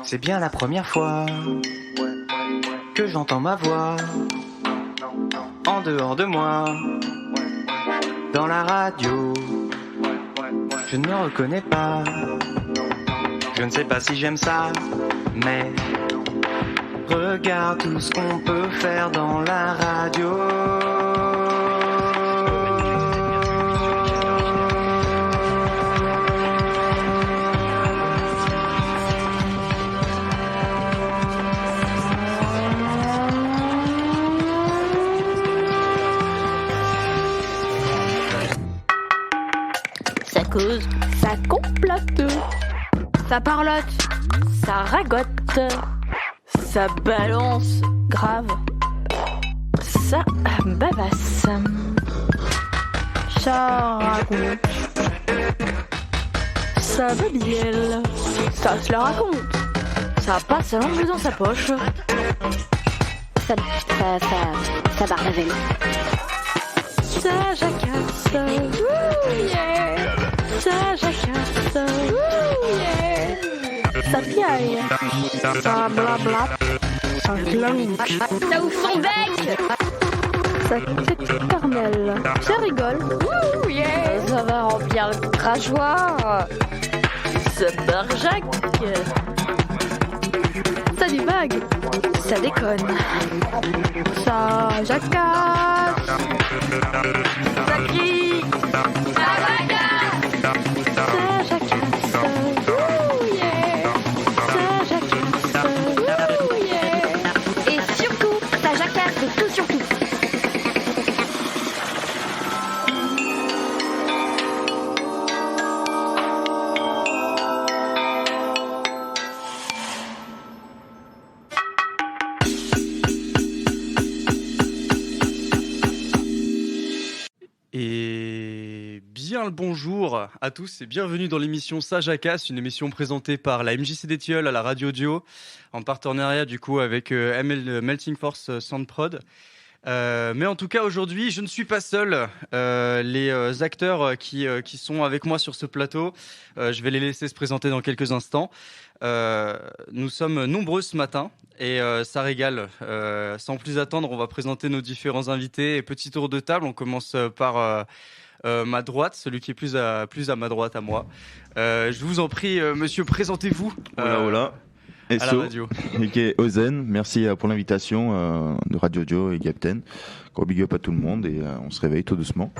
C'est bien la première fois que j'entends ma voix en dehors de moi, dans la radio. Je ne me reconnais pas, je ne sais pas si j'aime ça, mais regarde tout ce qu'on peut faire dans la radio. Ça cause, ça complote, ça parlote, ça ragote, ça balance grave, ça bavasse, ça raconte, ça babielle, ça se la raconte, ça passe sa langue dans sa poche, ça barbavelle, ça jacasse, yeah. Ça jacasse, yeah. Ça piaille, ça blabla, ça glane, ça ouvre son bec, ça t'éternelle, ça rigole, yeah. Ça va remplir le crachoir, ça barjac, ça divague, ça déconne, ça jacasse, ça crie, ça bagarre. Ça jacasse, yeah. Ça jacasse, yeah. Et surtout, ça jacasse de tout surtout. Bien le bonjour à tous et bienvenue dans l'émission Ça jacasse, une émission présentée par la MJC d'Étiole à la Radio Audio en partenariat du coup avec Melting Force Soundprod. Mais en tout cas aujourd'hui je ne suis pas seul, les acteurs qui sont avec moi sur ce plateau, je vais les laisser se présenter dans quelques instants. Nous sommes nombreux ce matin et ça régale. Sans plus attendre, on va présenter nos différents invités et petit tour de table. On commence par ma droite, celui qui est plus à ma droite à moi. Je vous en prie, monsieur, présentez-vous. Hola. À la radio. Et Ozen, merci pour l'invitation de Radio Audio et Captain. Gros big up à tout le monde et on se réveille tout doucement.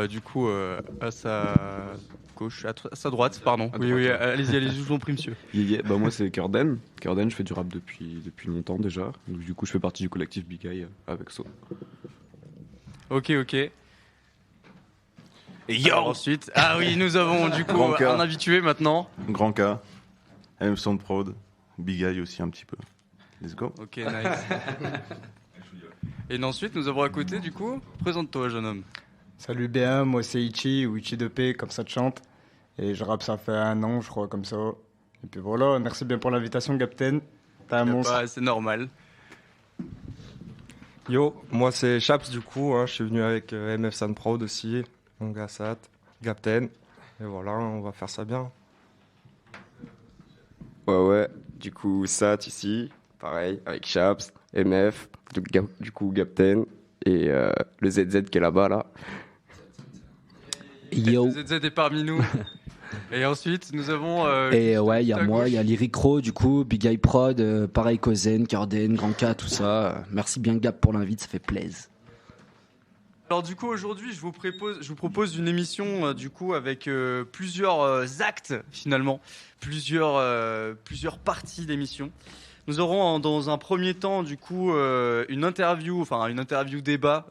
Du coup, à sa gauche, à sa droite, pardon. Oui, allez-y, je vous en prie, monsieur. Bah, moi, c'est Kurden. Kurden, je fais du rap depuis longtemps déjà. Donc, du coup, je fais partie du collectif Big Eye avec So. Ok. Et yo. Alors, ensuite, oui, nous avons du coup un habitué maintenant. Grand K, M Soundprod, Big Eye aussi un petit peu. Let's go. Ok, nice. Et ensuite, nous avons à côté, du coup, présente-toi, jeune homme. Salut BM, moi c'est Ichi, ou Ichi2P, comme ça te chante. Et je rappe, ça fait 1 an, je crois, comme ça. Et puis voilà, merci bien pour l'invitation, Captain. T'es un monstre. C'est normal. Yo, moi c'est Chaps du coup, je suis venu avec MF Soundprod aussi, mon gars Sat, Captain. Et voilà, on va faire ça bien. Ouais, du coup, Sat ici, pareil, avec Chaps, MF, du coup, Captain, et le ZZ qui est là-bas, là. Yo. Le ZZ est parmi nous. Et ensuite, nous avons... il y a moi, il y a Lyric Ro, du coup, Big Eye Prod, pareil Kozen, Kurden, Grand K, tout ça. Merci bien Gap pour l'invite, ça fait plaisir. Alors du coup, aujourd'hui, je vous propose une émission du coup avec plusieurs actes finalement, plusieurs parties d'émission. Nous aurons dans un premier temps du coup une interview débat.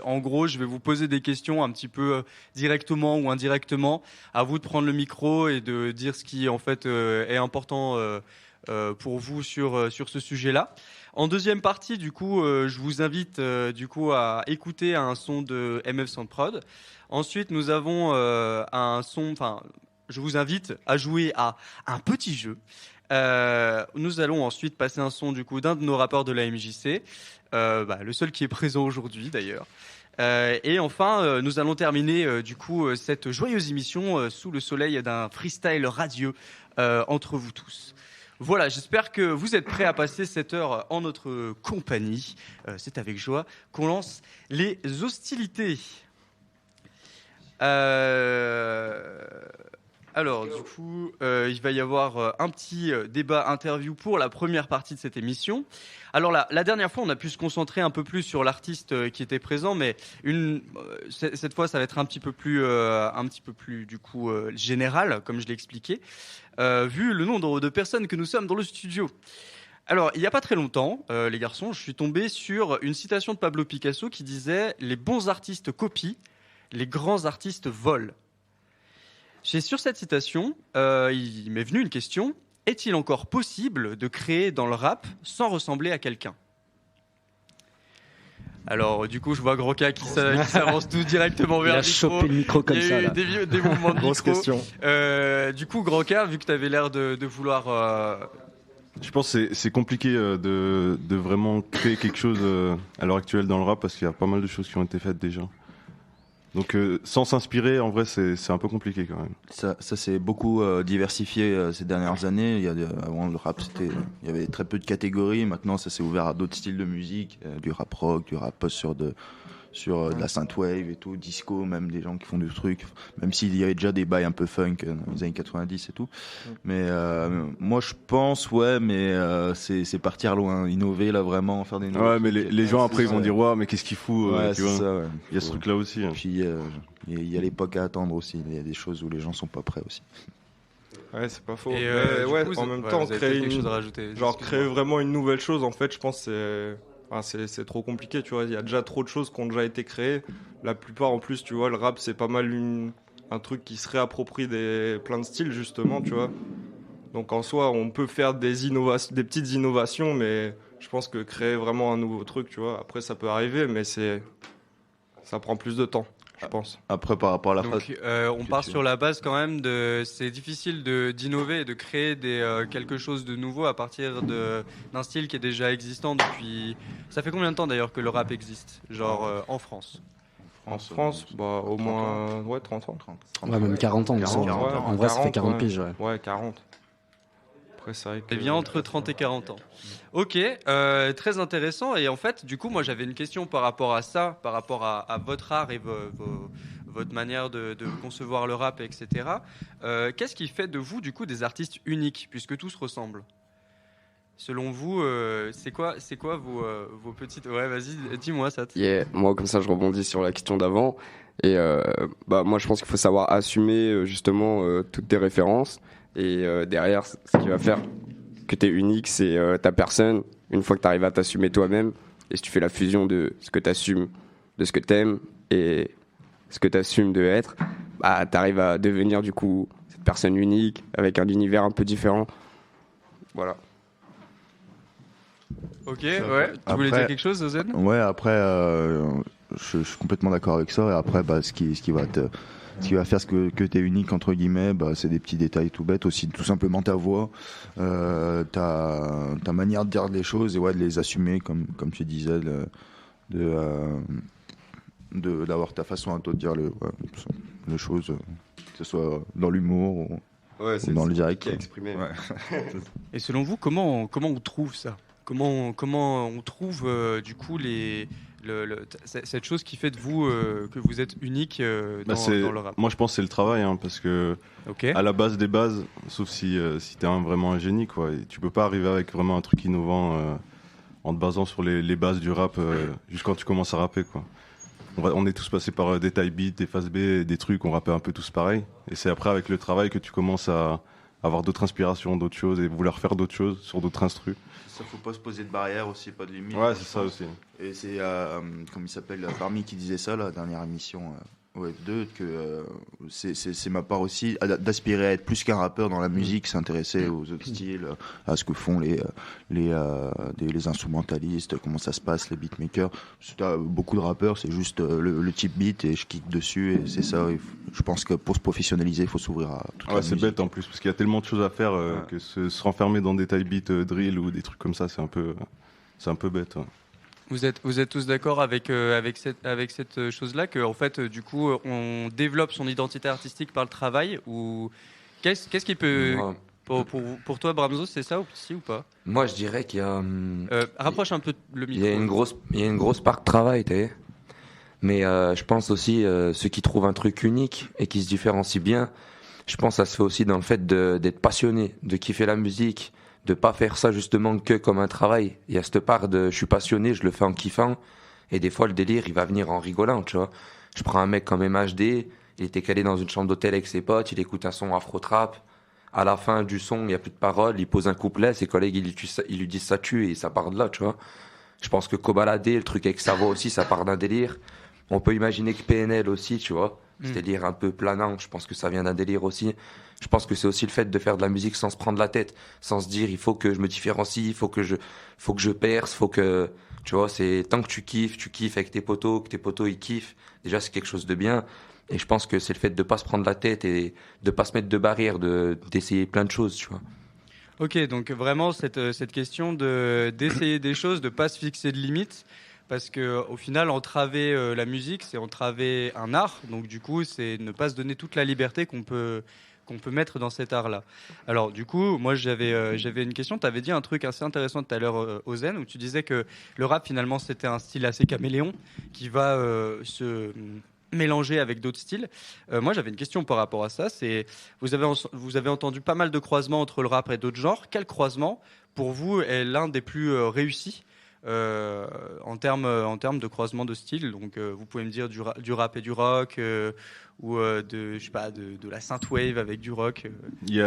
En gros, je vais vous poser des questions un petit peu directement ou indirectement. À vous de prendre le micro et de dire ce qui en fait est important pour vous sur ce sujet-là. En deuxième partie, du coup, je vous invite du coup à écouter un son de MF Soundprod. Ensuite, nous avons un son. Enfin, je vous invite à jouer à un petit jeu. Nous allons ensuite passer un son du coup d'un de nos rappeurs de la MJC, le seul qui est présent aujourd'hui d'ailleurs. Et enfin, nous allons terminer du coup cette joyeuse émission sous le soleil d'un freestyle radieux entre vous tous. Voilà, j'espère que vous êtes prêts à passer cette heure en notre compagnie. C'est avec joie qu'on lance les hostilités. Alors, du coup, il va y avoir un petit débat interview pour la première partie de cette émission. Alors, la dernière fois, on a pu se concentrer un peu plus sur l'artiste qui était présent, mais cette fois, ça va être un petit peu plus du coup, général, comme je l'ai expliqué, vu le nombre de personnes que nous sommes dans le studio. Alors, il n'y a pas très longtemps, les garçons, je suis tombé sur une citation de Pablo Picasso qui disait « Les bons artistes copient, les grands artistes volent ». Sur cette citation, il m'est venu une question. Est-il encore possible de créer dans le rap sans ressembler à quelqu'un ? Alors, du coup, je vois Groka qui s'avance tout directement vers le micro. Il a chopé le micro comme ça. Il y a eu des mouvements de Grosse micro. question. Du coup, Groka, vu que tu avais l'air de vouloir... Je pense que c'est compliqué de vraiment créer quelque chose à l'heure actuelle dans le rap parce qu'il y a pas mal de choses qui ont été faites déjà. Donc sans s'inspirer, en vrai, c'est un peu compliqué quand même. Ça s'est beaucoup diversifié ces dernières années. Avant, le rap, il y avait très peu de catégories. Maintenant, ça s'est ouvert à d'autres styles de musique, du rap rock, du rap post sur de la synthwave et tout, disco, même des gens qui font du truc. Même s'il y avait déjà des bails un peu funk dans les années 90 et tout. Mais moi, je pense, mais c'est partir loin, innover là vraiment, faire des. Ouais, mais les gens après ils vont dire ouais, mais qu'est-ce qu'il fout tu vois. Ça, ouais. Il y a ce truc là aussi. Hein. Puis il y a l'époque à attendre aussi. Il y a des choses où les gens sont pas prêts aussi. Ouais, c'est pas faux. Et, Mais du ouais, coup, en même temps, vous avez créer quelque chose à rajouter. créer vraiment une nouvelle chose, en fait, je pense que c'est trop compliqué, tu vois. Il y a déjà trop de choses qui ont déjà été créées. La plupart, en plus, tu vois, le rap, c'est pas mal un truc qui se réapproprie plein de styles, justement, tu vois. Donc en soi, on peut faire des petites innovations, mais je pense que créer vraiment un nouveau truc, tu vois, après ça peut arriver, mais ça prend plus de temps, je pense. Après, par rapport à la Donc, on part sur la base quand même c'est difficile d'innover et de créer quelque chose de nouveau à partir d'un style qui est déjà existant depuis. Ça fait combien de temps d'ailleurs que le rap existe, genre en France? En France, au moins 30 ans. 30 Ouais, même 40 ans. 40 ans. En vrai, ça fait 40 ouais. piges. Ouais. Ouais, 40. Après, c'est vrai que... Eh bien, entre 30 et 40 ans. Ok, très intéressant. Et en fait, du coup, moi, j'avais une question par rapport à ça, par rapport à votre art et votre manière de concevoir le rap, etc. Qu'est-ce qui fait de vous, du coup, des artistes uniques, puisque tous ressemblent ? Selon vous, c'est quoi vos petites... Ouais, vas-y, dis-moi ça. Yeah. Moi, comme ça, je rebondis sur la question d'avant. Et moi, je pense qu'il faut savoir assumer justement toutes tes références. Et derrière, ce qui va faire que tu es unique, c'est ta personne. Une fois que tu arrives à t'assumer toi-même, et si tu fais la fusion de ce que tu assumes, de ce que tu aimes, et ce que tu assumes de être, tu arrives à devenir du coup cette personne unique, avec un univers un peu différent. Voilà. Ok, ouais. Tu voulais dire quelque chose, Ozen ? Ouais, après, je suis complètement d'accord avec ça. Et après, ce qui va faire ce que t'es unique, entre guillemets, c'est des petits détails tout bêtes. Aussi, tout simplement ta voix, ta manière de dire les choses et de les assumer, comme tu disais, d'avoir ta façon à toi de dire les choses, que ce soit dans l'humour ou dans le direct. Qui a exprimé. Ouais. Et selon vous, comment on trouve ça ? Comment on trouve du coup cette chose qui fait de vous que vous êtes unique dans le rap ? Moi, je pense que c'est le travail, parce que à la base des bases, sauf si t'es vraiment un génie, quoi. Et tu peux pas arriver avec vraiment un truc innovant en te basant sur les bases du rap juste quand tu commences à rapper, quoi. On est tous passés par des type beats, des phase B, des trucs, on rappait un peu tous pareil. Et c'est après avec le travail que tu commences à avoir d'autres inspirations, d'autres choses et vouloir faire d'autres choses sur d'autres instrus. Ça, faut pas se poser de barrières aussi, pas de limites. Ouais, c'est ça aussi. Et c'est, comme il s'appelle, Parmi qui disait ça, la dernière émission Ouais, que c'est ma part aussi d'aspirer à être plus qu'un rappeur dans la musique, s'intéresser aux autres styles, à ce que font les instrumentalistes, comment ça se passe, les beatmakers. Beaucoup de rappeurs, c'est juste le type beat et je kick dessus et c'est ça. Je pense que pour se professionnaliser, il faut s'ouvrir à toute la musique. C'est bête en plus parce qu'il y a tellement de choses à faire que se renfermer dans des type beats drill ou des trucs comme ça, c'est un peu bête. Ouais. Vous êtes tous d'accord avec cette chose-là que en fait du coup on développe son identité artistique par le travail ou qu'est-ce qui peut pour toi Bramzo, c'est ça aussi ou pas? Moi je dirais qu'il y a rapproche un peu le micro. Il y a une grosse part de travail, tu sais. Mais je pense aussi ceux qui trouvent un truc unique et qui se différencient bien, je pense que ça se fait aussi dans le fait d'être passionné, de kiffer la musique, de pas faire ça justement que comme un travail. Il y a cette part de je suis passionné, je le fais en kiffant et des fois le délire il va venir en rigolant, tu vois. Je prends un mec comme MHD, il était calé dans une chambre d'hôtel avec ses potes, il écoute un son afro-trap, à la fin du son il y a plus de paroles, il pose un couplet, ses collègues ils lui disent ça tue et ça part de là, tu vois. Je pense que Kobalade, le truc avec sa voix aussi, ça part d'un délire. On peut imaginer que PNL aussi, tu vois, c'est-à-dire un peu planant, je pense que ça vient d'un délire aussi. Je pense que c'est aussi le fait de faire de la musique sans se prendre la tête, sans se dire il faut que je me différencie, il faut que je perce, faut que, tu vois, c'est tant que tu kiffes avec tes potos, que tes potos ils kiffent, déjà c'est quelque chose de bien. Et je pense que c'est le fait de pas se prendre la tête et de pas se mettre de barrières, d'essayer plein de choses, tu vois. Ok, donc vraiment cette question d'essayer des choses, de pas se fixer de limites. Parce que au final, entraver la musique, c'est entraver un art. Donc du coup, c'est ne pas se donner toute la liberté qu'on peut mettre dans cet art-là. Alors du coup, moi j'avais une question. Tu avais dit un truc assez intéressant tout à l'heure, Ozen, où tu disais que le rap finalement c'était un style assez caméléon qui va se mélanger avec d'autres styles. Moi j'avais une question par rapport à ça. C'est vous avez entendu pas mal de croisements entre le rap et d'autres genres. Quel croisement pour vous est l'un des plus réussis? En termes de croisement de style, donc vous pouvez me dire du rap et du rock ou je sais pas, de la synthwave avec du rock, du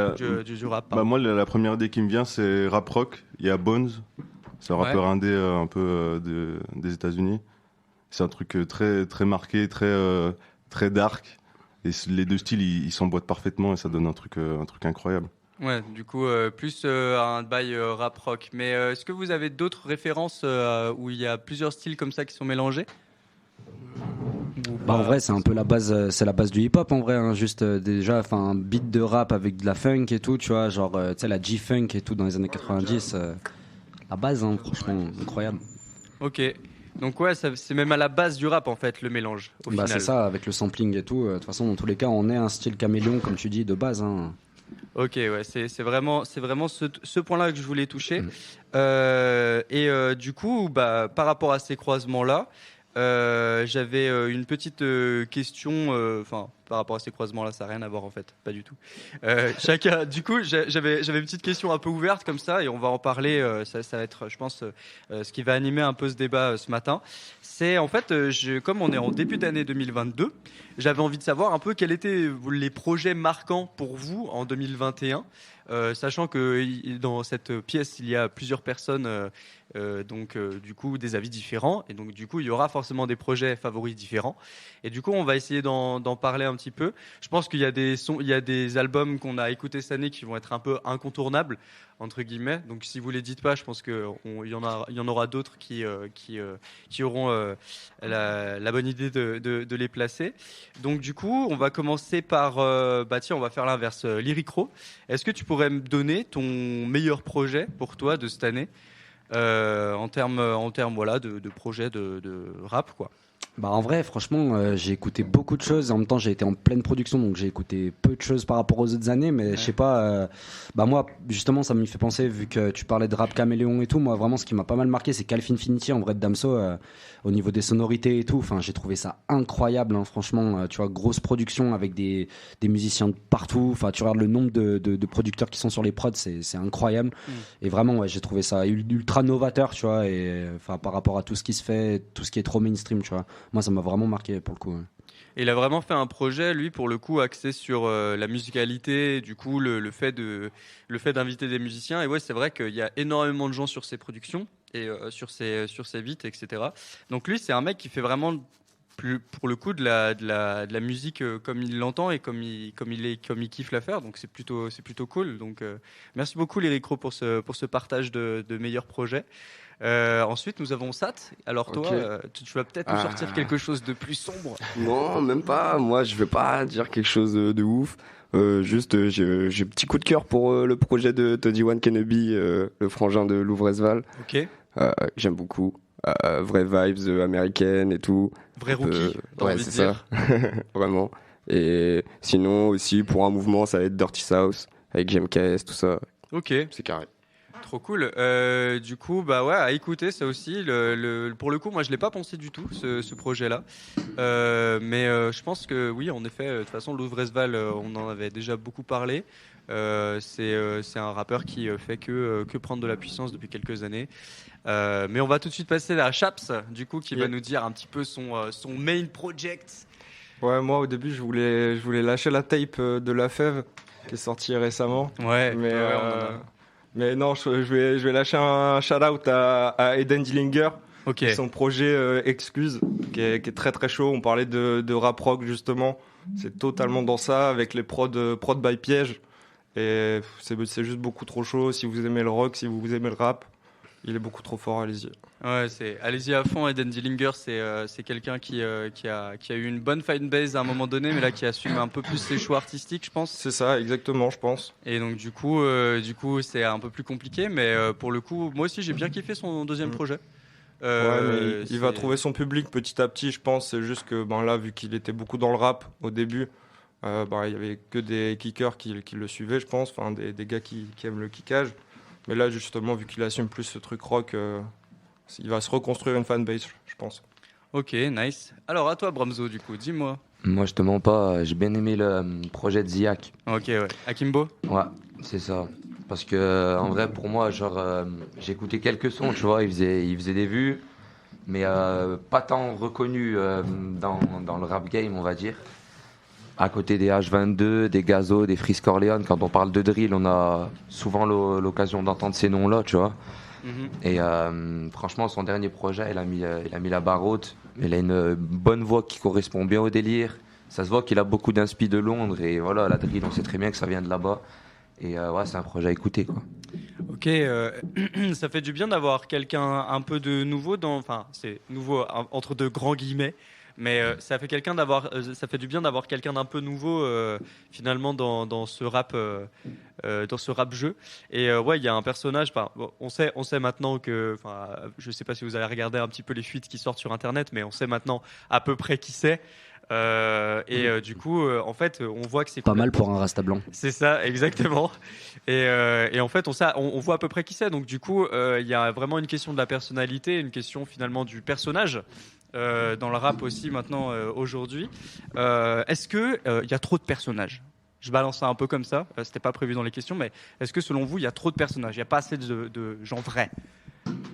rap. Moi, la première idée qui me vient, c'est rap rock. Il y a Bones, c'est un rappeur indé un peu des États-Unis. C'est un truc très très marqué, très dark. Et les deux styles, ils s'emboîtent parfaitement et ça donne un truc incroyable. Ouais, du coup, plus un bail rap rock. Mais est-ce que vous avez d'autres références où il y a plusieurs styles comme ça qui sont mélangés? En vrai, c'est un peu la base du hip-hop en vrai, hein. Juste déjà, un beat de rap avec de la funk et tout, tu vois, genre, tu sais, la G-funk et tout dans les années 90. La base, hein, franchement, incroyable. Ok. Donc ouais, c'est même à la base du rap en fait, le mélange, au final. C'est ça, avec le sampling et tout. De toute façon, dans tous les cas, on est un style caméléon, comme tu dis, de base, hein. Ok, ouais, c'est vraiment ce point-là que je voulais toucher. Du coup, par rapport à ces croisements-là, j'avais une petite question. Par rapport à ces croisements-là, ça n'a rien à voir en fait, pas du tout. Chacun, du coup, j'avais une petite question un peu ouverte comme ça, et on va en parler. Ça va être, je pense, ce qui va animer un peu ce débat ce matin. C'est en fait, comme on est en début d'année 2022, j'avais envie de savoir un peu quels étaient les projets marquants pour vous en 2021, sachant que dans cette pièce, il y a plusieurs personnes, du coup, des avis différents, et donc du coup, il y aura forcément des projets favoris différents. Et du coup, on va essayer d'en parler un petit peu. Je pense qu'il y a des albums qu'on a écoutés cette année qui vont être un peu incontournables, entre guillemets. Donc, si vous les dites pas, je pense qu'il y en aura d'autres qui auront la bonne idée de les placer. Donc, du coup, on va commencer par, on va faire l'inverse. Lyric-Ro, est-ce que tu pourrais me donner ton meilleur projet pour toi de cette année, en termes de projet de rap, quoi? En vrai, franchement, j'ai écouté beaucoup de choses. En même temps, j'ai été en pleine production, donc j'ai écouté peu de choses par rapport aux autres années. Mais je sais pas, moi, justement, ça me fait penser, vu que tu parlais de rap caméléon et tout. Moi, vraiment, ce qui m'a pas mal marqué, c'est Calf Infinity, en vrai, de Damso, au niveau des sonorités et tout. Enfin, j'ai trouvé ça incroyable, hein, franchement. Tu vois, grosse production avec des musiciens de partout. Enfin, tu regardes le nombre de producteurs qui sont sur les prods, c'est incroyable. Et vraiment, j'ai trouvé ça ultra novateur, tu vois. Et par rapport à tout ce qui se fait, tout ce qui est trop mainstream, tu vois. Moi, ça m'a vraiment marqué pour le coup. Et il a vraiment fait un projet, lui, pour le coup, axé sur la musicalité, du coup, le fait d'inviter des musiciens. Et ouais, c'est vrai qu'il y a énormément de gens sur ses productions et sur ses beats, etc. Donc lui, c'est un mec qui fait vraiment pour le coup de la musique comme il l'entend et comme il kiffe la faire. Donc c'est plutôt cool. Donc merci beaucoup Lyricro pour ce partage de meilleurs projets. Ensuite, nous avons Sat. Alors toi, tu vas peut-être nous sortir quelque chose de plus sombre. Non, même pas. Moi, je vais pas dire quelque chose de ouf. Juste, j'ai un petit coup de cœur pour le projet de 21 Kenobi, le frangin de Louvrezval. Ok. J'aime beaucoup. Vraies vibes américaines et tout. Vrai rookie, ouais, c'est ça. Vraiment. Et sinon, aussi, pour un mouvement, ça va être Dirty South, avec GMKS, tout ça. Ok. C'est carré. Trop cool. Du coup, bah ouais, à écouter ça aussi. Pour le coup, moi, je l'ai pas pensé du tout ce projet-là, mais je pense que oui, en effet. De toute façon, Louvrezval, on en avait déjà beaucoup parlé. C'est un rappeur qui fait que prendre de la puissance depuis quelques années. Mais on va tout de suite passer à Chaps, du coup, qui va nous dire un petit peu son main project. Ouais, moi au début, je voulais lâcher la tape de La Fève qui est sortie récemment. Ouais. Mais non, je vais lâcher un shout-out à Eden Dillinger. Ok. Son projet Excuse, qui est très très chaud. On parlait de rap rock justement. C'est totalement dans ça, avec les prod by Piège. Et c'est juste beaucoup trop chaud. Si vous aimez le rock, si vous aimez le rap, il est beaucoup trop fort, allez-y. Ouais, allez-y à fond. Eden Dillinger, c'est quelqu'un qui a eu une bonne fanbase à un moment donné, mais là qui assume un peu plus ses choix artistiques, je pense. C'est ça, exactement, je pense. Et donc du coup, c'est un peu plus compliqué, mais pour le coup, moi aussi j'ai bien kiffé son deuxième projet. Ouais, il va trouver son public petit à petit, je pense. C'est juste que là, vu qu'il était beaucoup dans le rap au début, il y avait que des kickers qui le suivaient, je pense, enfin des gars qui aiment le kickage. Mais là, justement, vu qu'il assume plus ce truc rock, il va se reconstruire une fanbase, je pense. Ok, nice. Alors à toi, Bramzo, du coup, dis-moi. Moi, je te mens pas, j'ai bien aimé le projet de Ziak. Ok, ouais. Akimbo. Ouais, c'est ça. Parce que en vrai, pour moi, j'ai écouté quelques sons, tu vois, il faisait des vues, mais pas tant reconnus dans le rap game, on va dire. À côté des H22, des Gazo, des Freeze Corleone, quand on parle de drill, on a souvent l'occasion d'entendre ces noms-là, tu vois. Et franchement, son dernier projet, il a mis la barre haute. Il a une bonne voix qui correspond bien au délire. Ça se voit qu'il a beaucoup d'inspi de Londres. Et voilà, la drill, on sait très bien que ça vient de là-bas. Et ouais, c'est un projet à écouter, quoi. Ok, ça fait du bien d'avoir quelqu'un un peu de nouveau enfin, c'est nouveau entre de grands guillemets. Mais ça fait du bien d'avoir quelqu'un d'un peu nouveau finalement dans ce rap jeu. Et ouais, il y a un personnage. On sait maintenant que, je sais pas si vous avez regardé un petit peu les fuites qui sortent sur Internet, mais on sait maintenant à peu près qui c'est. Du coup, en fait, on voit que c'est pas mal pour un rasta blanc. C'est ça, exactement. Et en fait, on voit à peu près qui c'est. Donc du coup, il y a vraiment une question de la personnalité, une question finalement du personnage. Dans le rap aussi maintenant aujourd'hui. Est-ce que il y a trop de personnages ? Je balance ça un peu comme ça. C'était pas prévu dans les questions, mais est-ce que selon vous il y a trop de personnages ? Il y a pas assez de gens vrais ?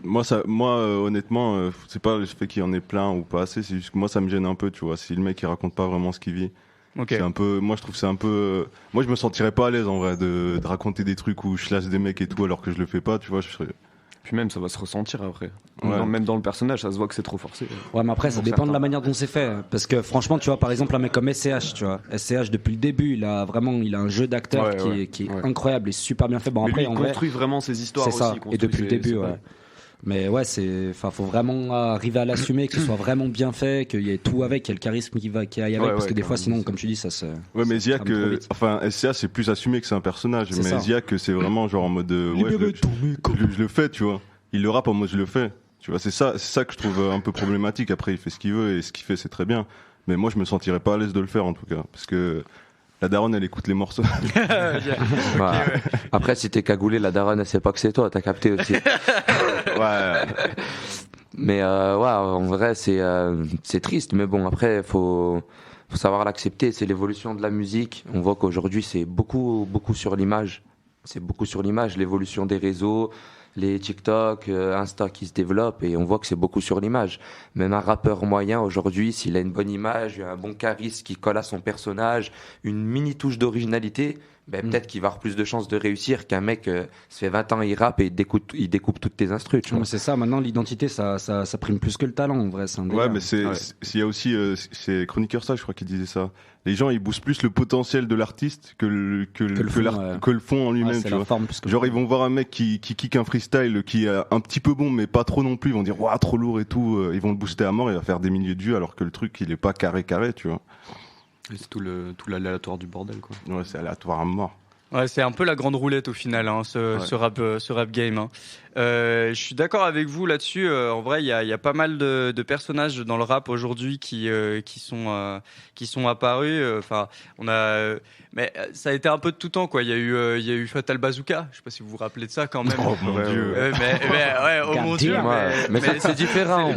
Moi, honnêtement, c'est pas le fait qu'il y en ait plein ou pas assez. C'est juste que moi, ça me gêne un peu, tu vois. Si le mec il raconte pas vraiment ce qu'il vit. Okay. C'est un peu. Moi, je trouve que c'est un peu. Moi, je me sentirais pas à l'aise en vrai de raconter des trucs où je lâche des mecs et tout alors que je le fais pas, tu vois. Puis même, ça va se ressentir après. Ouais. Même dans le personnage, ça se voit que c'est trop forcé. Ouais, mais après, ça dépend de la manière dont c'est fait. Parce que franchement, tu vois, par exemple, un mec comme SCH, tu vois. SCH, depuis le début, il a un jeu d'acteur qui est incroyable et super bien fait. Bon, mais après, lui, il construit vraiment ses histoires aussi. C'est ça, et depuis le début, ouais. Mais ouais, faut vraiment arriver à l'assumer, que ce soit vraiment bien fait, qu'il y ait tout avec, qu'il y ait le charisme qui aille avec, parce que des fois, sinon, comme tu dis, ça se. Ouais, mais Ziak, SCA, c'est plus assumé que c'est un personnage. Mais Ziak, c'est vraiment genre en mode. Je le fais, tu vois. Il le rappe en mode je le fais. Tu vois, c'est ça que je trouve un peu problématique. Après, il fait ce qu'il veut et ce qu'il fait, c'est très bien. Mais moi, je me sentirais pas à l'aise de le faire en tout cas. Parce que la daronne, elle écoute les morceaux. Après, si t'es cagoulé, la daronne, elle sait pas que c'est toi. T'as capté aussi. Ouais. Mais en vrai, c'est triste. Mais bon, après, faut savoir l'accepter. C'est l'évolution de la musique. On voit qu'aujourd'hui, c'est beaucoup sur l'image. C'est beaucoup sur l'image, l'évolution des réseaux, les TikTok, Insta qui se développent, et on voit que c'est beaucoup sur l'image. Même un rappeur moyen aujourd'hui, s'il a une bonne image, un bon charisme qui colle à son personnage, une mini touche d'originalité, peut-être qu'il va avoir plus de chances de réussir qu'un mec, ça fait 20 ans, il rappe et il découpe toutes tes instrus. Tu vois. C'est ça, maintenant l'identité, ça prime plus que le talent en vrai. Ouais, mais il y a aussi, c'est Chroniqueur ça, je crois qu'il disait ça. Les gens, ils boostent plus le potentiel de l'artiste que le fond en lui-même. Tu vois. Genre, ils vont voir un mec qui kick un freestyle qui est un petit peu bon, mais pas trop non plus. Ils vont dire, waouh, trop lourd et tout. Ils vont le booster à mort, il va faire des milliers de vues, alors que le truc, il est pas carré, tu vois. Et c'est tout l'aléatoire du bordel, quoi. Ouais, c'est aléatoire à mort. Ouais, c'est un peu la grande roulette au final, hein, ce rap game. Hein. Je suis d'accord avec vous là-dessus. En vrai, il y a pas mal de personnages dans le rap aujourd'hui qui sont apparus. Enfin, mais ça a été un peu de tout temps, quoi. Il y a eu Fatal Bazooka. Je sais pas si vous vous rappelez de ça quand même. Oh mon Dieu. Oh mon Dieu. Mais c'est différent.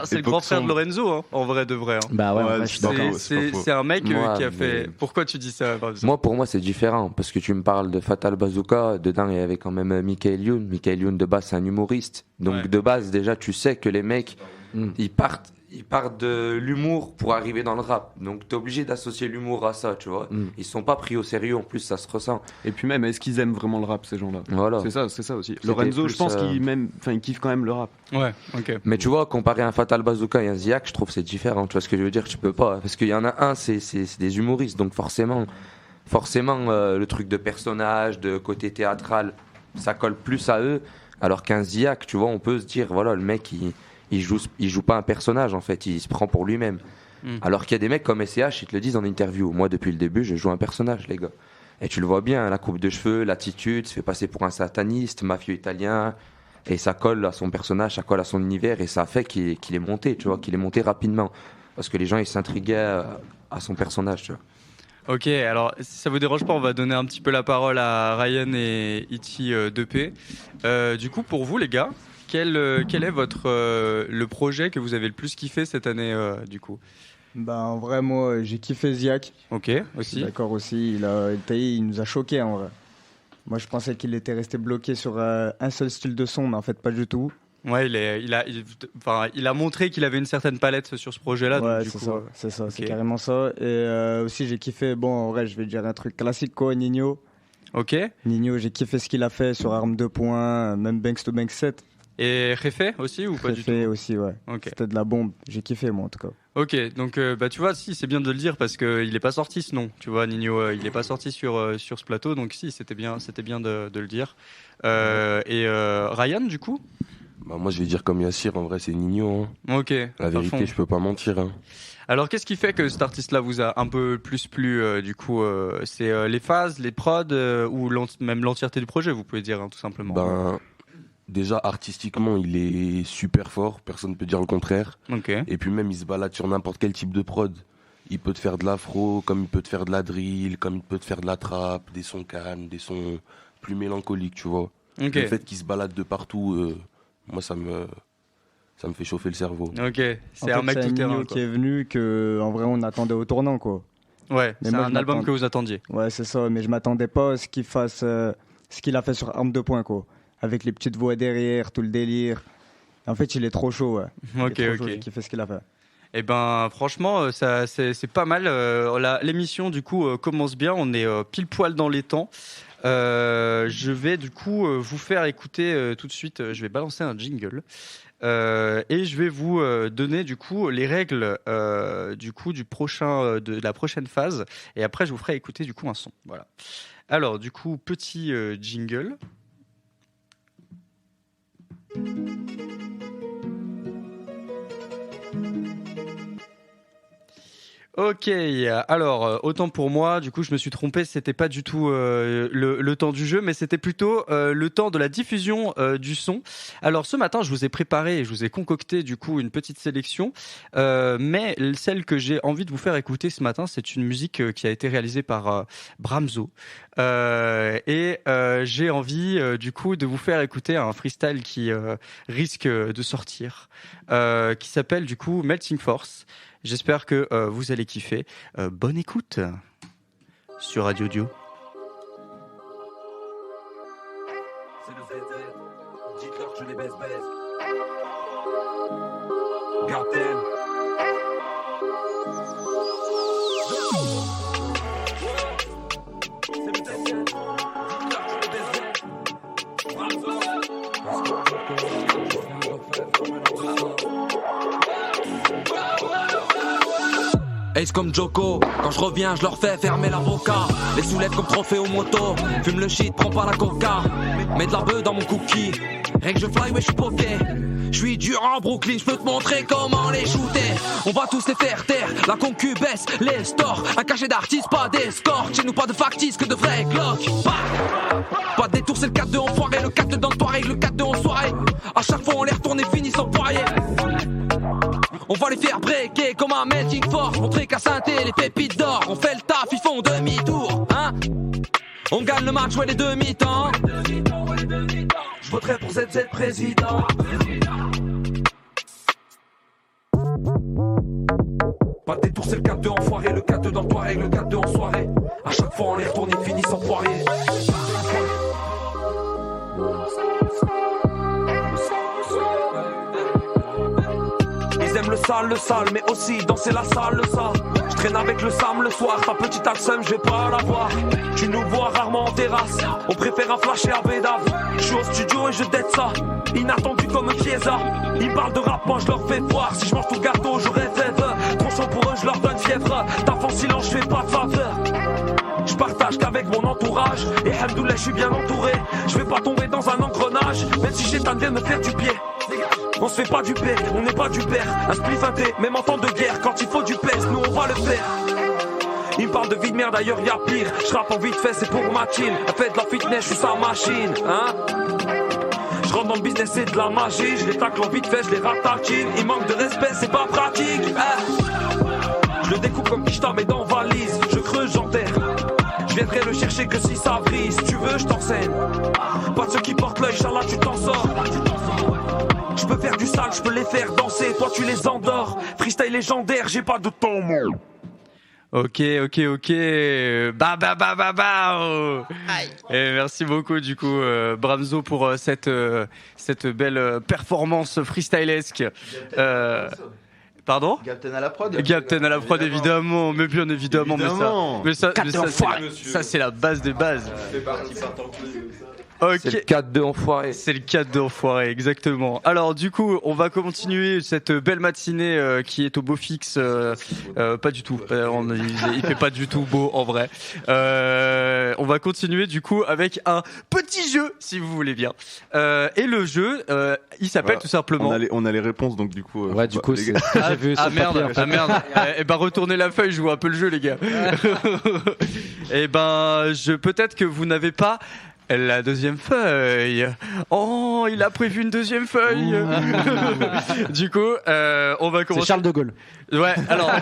C'est le grand frère de Lorenzo, hein, en vrai de vrai. Hein. Bah ouais, je suis d'accord. C'est un mec qui a fait. Pourquoi tu dis ça? Pour moi, c'est différent parce que tu me parles de Fatal Bazooka. Dedans, il y avait quand même Michael Youn. Michael Youn, de base, c'est un humoriste. Donc, de base, déjà, tu sais que les mecs, ils partent de l'humour pour arriver dans le rap. Donc, t'es obligé d'associer l'humour à ça, tu vois. Ils sont pas pris au sérieux, en plus, ça se ressent. Et puis même, est-ce qu'ils aiment vraiment le rap, ces gens-là? Voilà. C'est ça aussi. Lorenzo, je pense qu'il kiffe quand même le rap. Ouais, ok. Mais tu vois, comparé à un Fatal Bazooka et un Ziak, je trouve que c'est différent. Tu vois ce que je veux dire? Tu peux pas. Parce qu'il y en a un, c'est des humoristes. Donc, forcément, le truc de personnage, de côté théâtral, ça colle plus à eux. Alors qu'un Ziak, tu vois, on peut se dire, voilà, le mec, il joue pas un personnage, en fait, il se prend pour lui-même. Alors qu'il y a des mecs comme SCH, ils te le disent en interview. Moi, depuis le début, je joue un personnage, les gars. Et tu le vois bien, la coupe de cheveux, l'attitude, se fait passer pour un sataniste, mafieux italien. Et ça colle à son personnage, ça colle à son univers, et ça fait qu'il est monté, tu vois, qu'il est monté rapidement. Parce que les gens, ils s'intriguaient à son personnage, tu vois. Ok, alors si ça vous dérange pas, on va donner un petit peu la parole à Ryan et Ichi 2P. Du coup, pour vous les gars, quel est le projet que vous avez le plus kiffé cette année du coup? Bah en vrai moi j'ai kiffé Ziak. Ok, aussi. D'accord aussi, il nous a choqués en vrai. Moi je pensais qu'il était resté bloqué sur un seul style de son, mais en fait pas du tout. Ouais, il a montré qu'il avait une certaine palette sur ce projet-là. Ouais, donc, c'est ça, c'est carrément ça. Et aussi, j'ai kiffé, en vrai, je vais dire un truc classique, quoi, Nino. Ok. Nino, j'ai kiffé ce qu'il a fait sur Arme 2 points, même Banks to Banks 7. Et Réfé aussi ou pas du tout? Réfé aussi, ouais. Okay. C'était de la bombe. J'ai kiffé, moi, en tout cas. Ok, donc tu vois, si, c'est bien de le dire parce qu'il n'est pas sorti ce nom. Tu vois, Nino, il n'est pas sorti sur ce plateau. Donc si, c'était bien de le dire. Et Ryan, du coup? Bah moi je vais dire comme Yassir, en vrai c'est Nino. Hein. Ok. La vérité, je peux pas mentir. Hein. Alors qu'est-ce qui fait que cet artiste-là vous a un peu plus plu du coup c'est les phases, les prods ou même l'entièreté du projet, vous pouvez dire tout simplement. Ben déjà artistiquement il est super fort, personne ne peut dire le contraire. Okay. Et puis même il se balade sur n'importe quel type de prod. Il peut te faire de l'afro, comme il peut te faire de la drill, comme il peut te faire de la trap, des sons calmes, des sons plus mélancoliques, tu vois. Okay. Le fait qu'il se balade de partout... moi, ça me fait chauffer le cerveau. Ok, c'est un mec tout terrain. Qui est venu qu'en vrai on attendait au tournant quoi. Ouais, mais c'est un album que vous attendiez. Ouais, c'est ça, mais je m'attendais pas à ce qu'il fasse ce qu'il a fait sur Arme 2 points quoi. Avec les petites voix derrière, tout le délire. En fait, il est trop chaud, ouais. Ok. J'ai kiffé ce qu'il a fait. Eh ben, franchement, c'est pas mal. L'émission, du coup, commence bien. On est pile poil dans les temps. Je vais, du coup, vous faire écouter tout de suite. Je vais balancer un jingle. Et je vais vous donner, du coup, les règles de la prochaine phase. Et après, je vous ferai écouter, du coup, un son. Voilà. Alors, du coup, petit jingle. Ok, alors autant pour moi, du coup je me suis trompé, c'était pas du tout le temps du jeu, mais c'était plutôt le temps de la diffusion du son. Alors ce matin je vous ai préparé et je vous ai concocté du coup une petite sélection, mais celle que j'ai envie de vous faire écouter ce matin, c'est une musique qui a été réalisée par Bramzo. Et j'ai envie du coup de vous faire écouter un freestyle qui risque de sortir, qui s'appelle du coup Melting Force. J'espère que vous allez kiffer. Bonne écoute sur Radio Dio. C'est le ZZ, dites-leur que je les baise. Garden. C'est le Ace comme Joko, quand je reviens je leur fais fermer l'avocat. Les soulève comme trophée au moto, fume le shit, prends pas la coca. Mets de la beuh dans mon cookie, rien que je fly, ouais je suis poké. Je suis dur en Brooklyn, je peux te montrer comment les shooter. On va tous les faire taire, la concu baisse les stores. Un cachet d'artistes, pas d'escorte. Chez nous pas de factices, que de vrais glocks. Pas de détour, c'est le 4-2 en foiré. Le 4-2 dans le toit, le 4-2 en soirée. À chaque fois on les retourne et finit sans poirier. On va les faire breaker comme un melting force. Montrer qu'à Saint-Té les pépites d'or. On fait le taf, ils font demi-tour, hein. On gagne le match, ouais les demi-temps. Je voterai pour ZZ président. Pas de détour, c'est le 4-2 enfoiré. Le 4-2 dans le toit, le 4-2 en soirée. À chaque fois on les retourne et finit sans poirier. Ils aiment le sale, mais aussi danser la salle, le sale. Je traîne avec le Sam le soir, ta petite Alsem, je vais pas la voir. Tu nous vois rarement en terrasse, on préfère un flash et un bédave. Je suis au studio et je dette ça, inattendu comme Chiesa. Ils parlent de rap, moi je leur fais voir. Si je mange tout le gâteau, je rêve. Trop chaud pour eux, je leur donne fièvre. Tape en silence, je fais pas de faveur. Je partage qu'avec mon entourage. Et hamdoulah, je suis bien entouré. Je vais pas tomber dans un engrenage, même si j'ai tenté de me faire du pied. On se fait pas du père, on n'est pas du père. Un spliff un thé, même en temps de guerre. Quand il faut du pèse, nous on va le faire. Il me parle de vie de merde, d'ailleurs y'a pire. Je rappe en vite fait, c'est pour ma chill. Elle fait de la fitness, je suis sa machine, hein. Je rentre dans le business, c'est de la magie. Je les tacle en vite fait, je les ratatine. Il manque de respect, c'est pas pratique, hein. Je le découpe comme Kishta, mais dans valise. Je creuse, j'enterre. Je viendrai le chercher que si ça brise. Si tu veux, je t'enseigne. Pas de ceux qui portent l'œil, Inch'Allah, tu t'en sors. Je peux faire du sale, je peux les faire danser, toi tu les endors. Freestyle légendaire, j'ai pas de temps, moi. Ok. Oh. Et merci beaucoup du coup Bramzo pour cette belle performance freestylesque. Pardon ? Captain à la prod. Captain à la prod, évidemment, mais bien évidemment. Mais ça c'est la base des bases. Okay. C'est le 4-2 enfoiré. C'est le 4-2 enfoiré, exactement. Alors du coup, on va continuer cette belle matinée qui est au beau fixe. Pas du tout. Il fait pas du tout beau en vrai. On va continuer du coup avec un petit jeu, si vous voulez bien. Et le jeu, il s'appelle tout simplement. On a les réponses, donc du coup. Ouais, du coup, j'ai vu ah merde. Et ben retournez la feuille, je vois un peu le jeu, les gars. Et ben, peut-être que vous n'avez pas. La deuxième feuille. Oh, il a prévu une deuxième feuille. Du coup, on va commencer. C'est Charles de Gaulle. Ouais. Alors,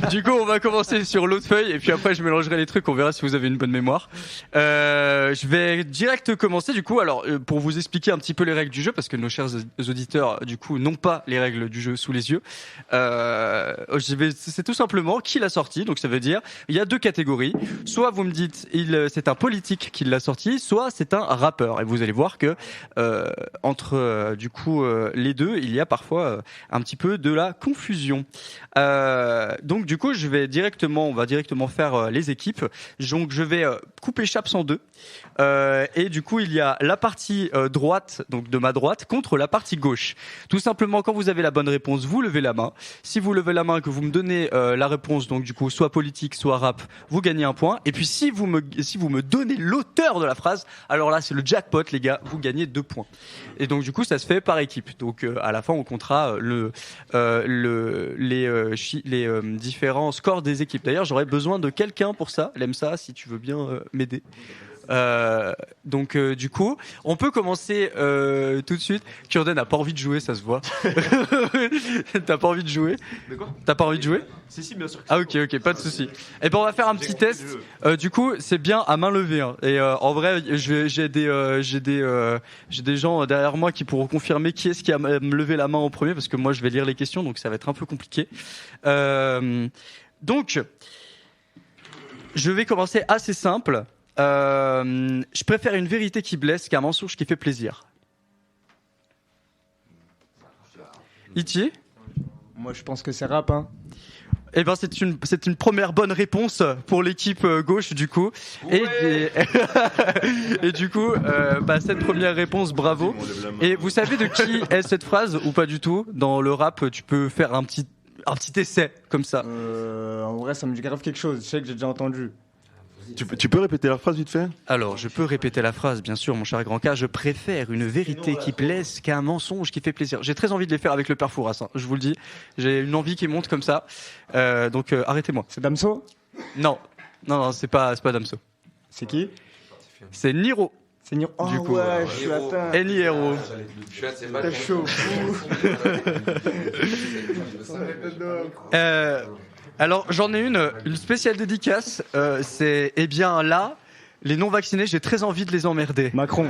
du coup, on va commencer sur l'autre feuille et puis après, je mélangerai les trucs. On verra si vous avez une bonne mémoire. Je vais direct commencer. Du coup, alors pour vous expliquer un petit peu les règles du jeu, parce que nos chers auditeurs, du coup, n'ont pas les règles du jeu sous les yeux. C'est tout simplement qui l'a sorti. Donc, ça veut dire il y a deux catégories. Soit vous me dites c'est un politique qui l'a sorti, soit c'est un rappeur. Et vous allez voir que entre du coup les deux, il y a parfois un petit peu de la confusion. Donc du coup, on va directement faire les équipes. Donc je vais couper Chaps en deux. Et du coup, il y a la partie droite, donc de ma droite, contre la partie gauche. Tout simplement, quand vous avez la bonne réponse, vous levez la main. Si vous levez la main et que vous me donnez la réponse, donc du coup, soit politique, soit rap, vous gagnez un point. Et puis si vous me donnez l'auteur de la phrase, alors là, c'est le jackpot, les gars, vous gagnez 2 points. Et donc du coup, ça se fait par équipe. Donc à la fin, on comptera les différents scores des équipes. D'ailleurs, j'aurais besoin de quelqu'un pour ça. Lemsa, si tu veux bien m'aider. Donc du coup, on peut commencer tout de suite. Kurden n'a pas envie de jouer, ça se voit. T'as pas envie de jouer ? De quoi ? T'as pas envie de jouer ? Si, bien sûr. Ah ok, pas de souci. Et ben on va faire un petit test. Du coup, c'est bien à main levée. Hein. Et en vrai, j'ai des gens derrière moi qui pourront confirmer qui est-ce qui a levé la main en premier, parce que moi je vais lire les questions, donc ça va être un peu compliqué. Donc, je vais commencer assez simple. Je préfère une vérité qui blesse qu'un mensonge qui fait plaisir. Iti ? Moi, je pense que c'est rap, hein. Eh ben, c'est une première bonne réponse pour l'équipe gauche, du coup. Ouais. Et du coup, cette première réponse, bravo. Et vous savez de qui est cette phrase ou pas du tout ? Dans le rap, tu peux faire Un petit essai, comme ça. En vrai, ça me dit grave quelque chose. Je sais que j'ai déjà entendu. Tu peux répéter la phrase vite fait? Alors, je peux répéter la phrase, bien sûr, mon cher grand K. Je préfère une vérité qui blesse qu'un mensonge qui fait plaisir. J'ai très envie de les faire avec le père Fouras, hein, je vous le dis. J'ai une envie qui monte comme ça. Donc, arrêtez-moi. C'est Damso? Non, c'est pas Damso. C'est qui? C'est Niro. C'est Niro. Oh du coup, ouais, je suis atteint. Eni Hero. Je suis assez T'es chaud. Alors, j'en ai une spéciale dédicace. C'est, eh bien, là, les non-vaccinés, j'ai très envie de les emmerder. Macron.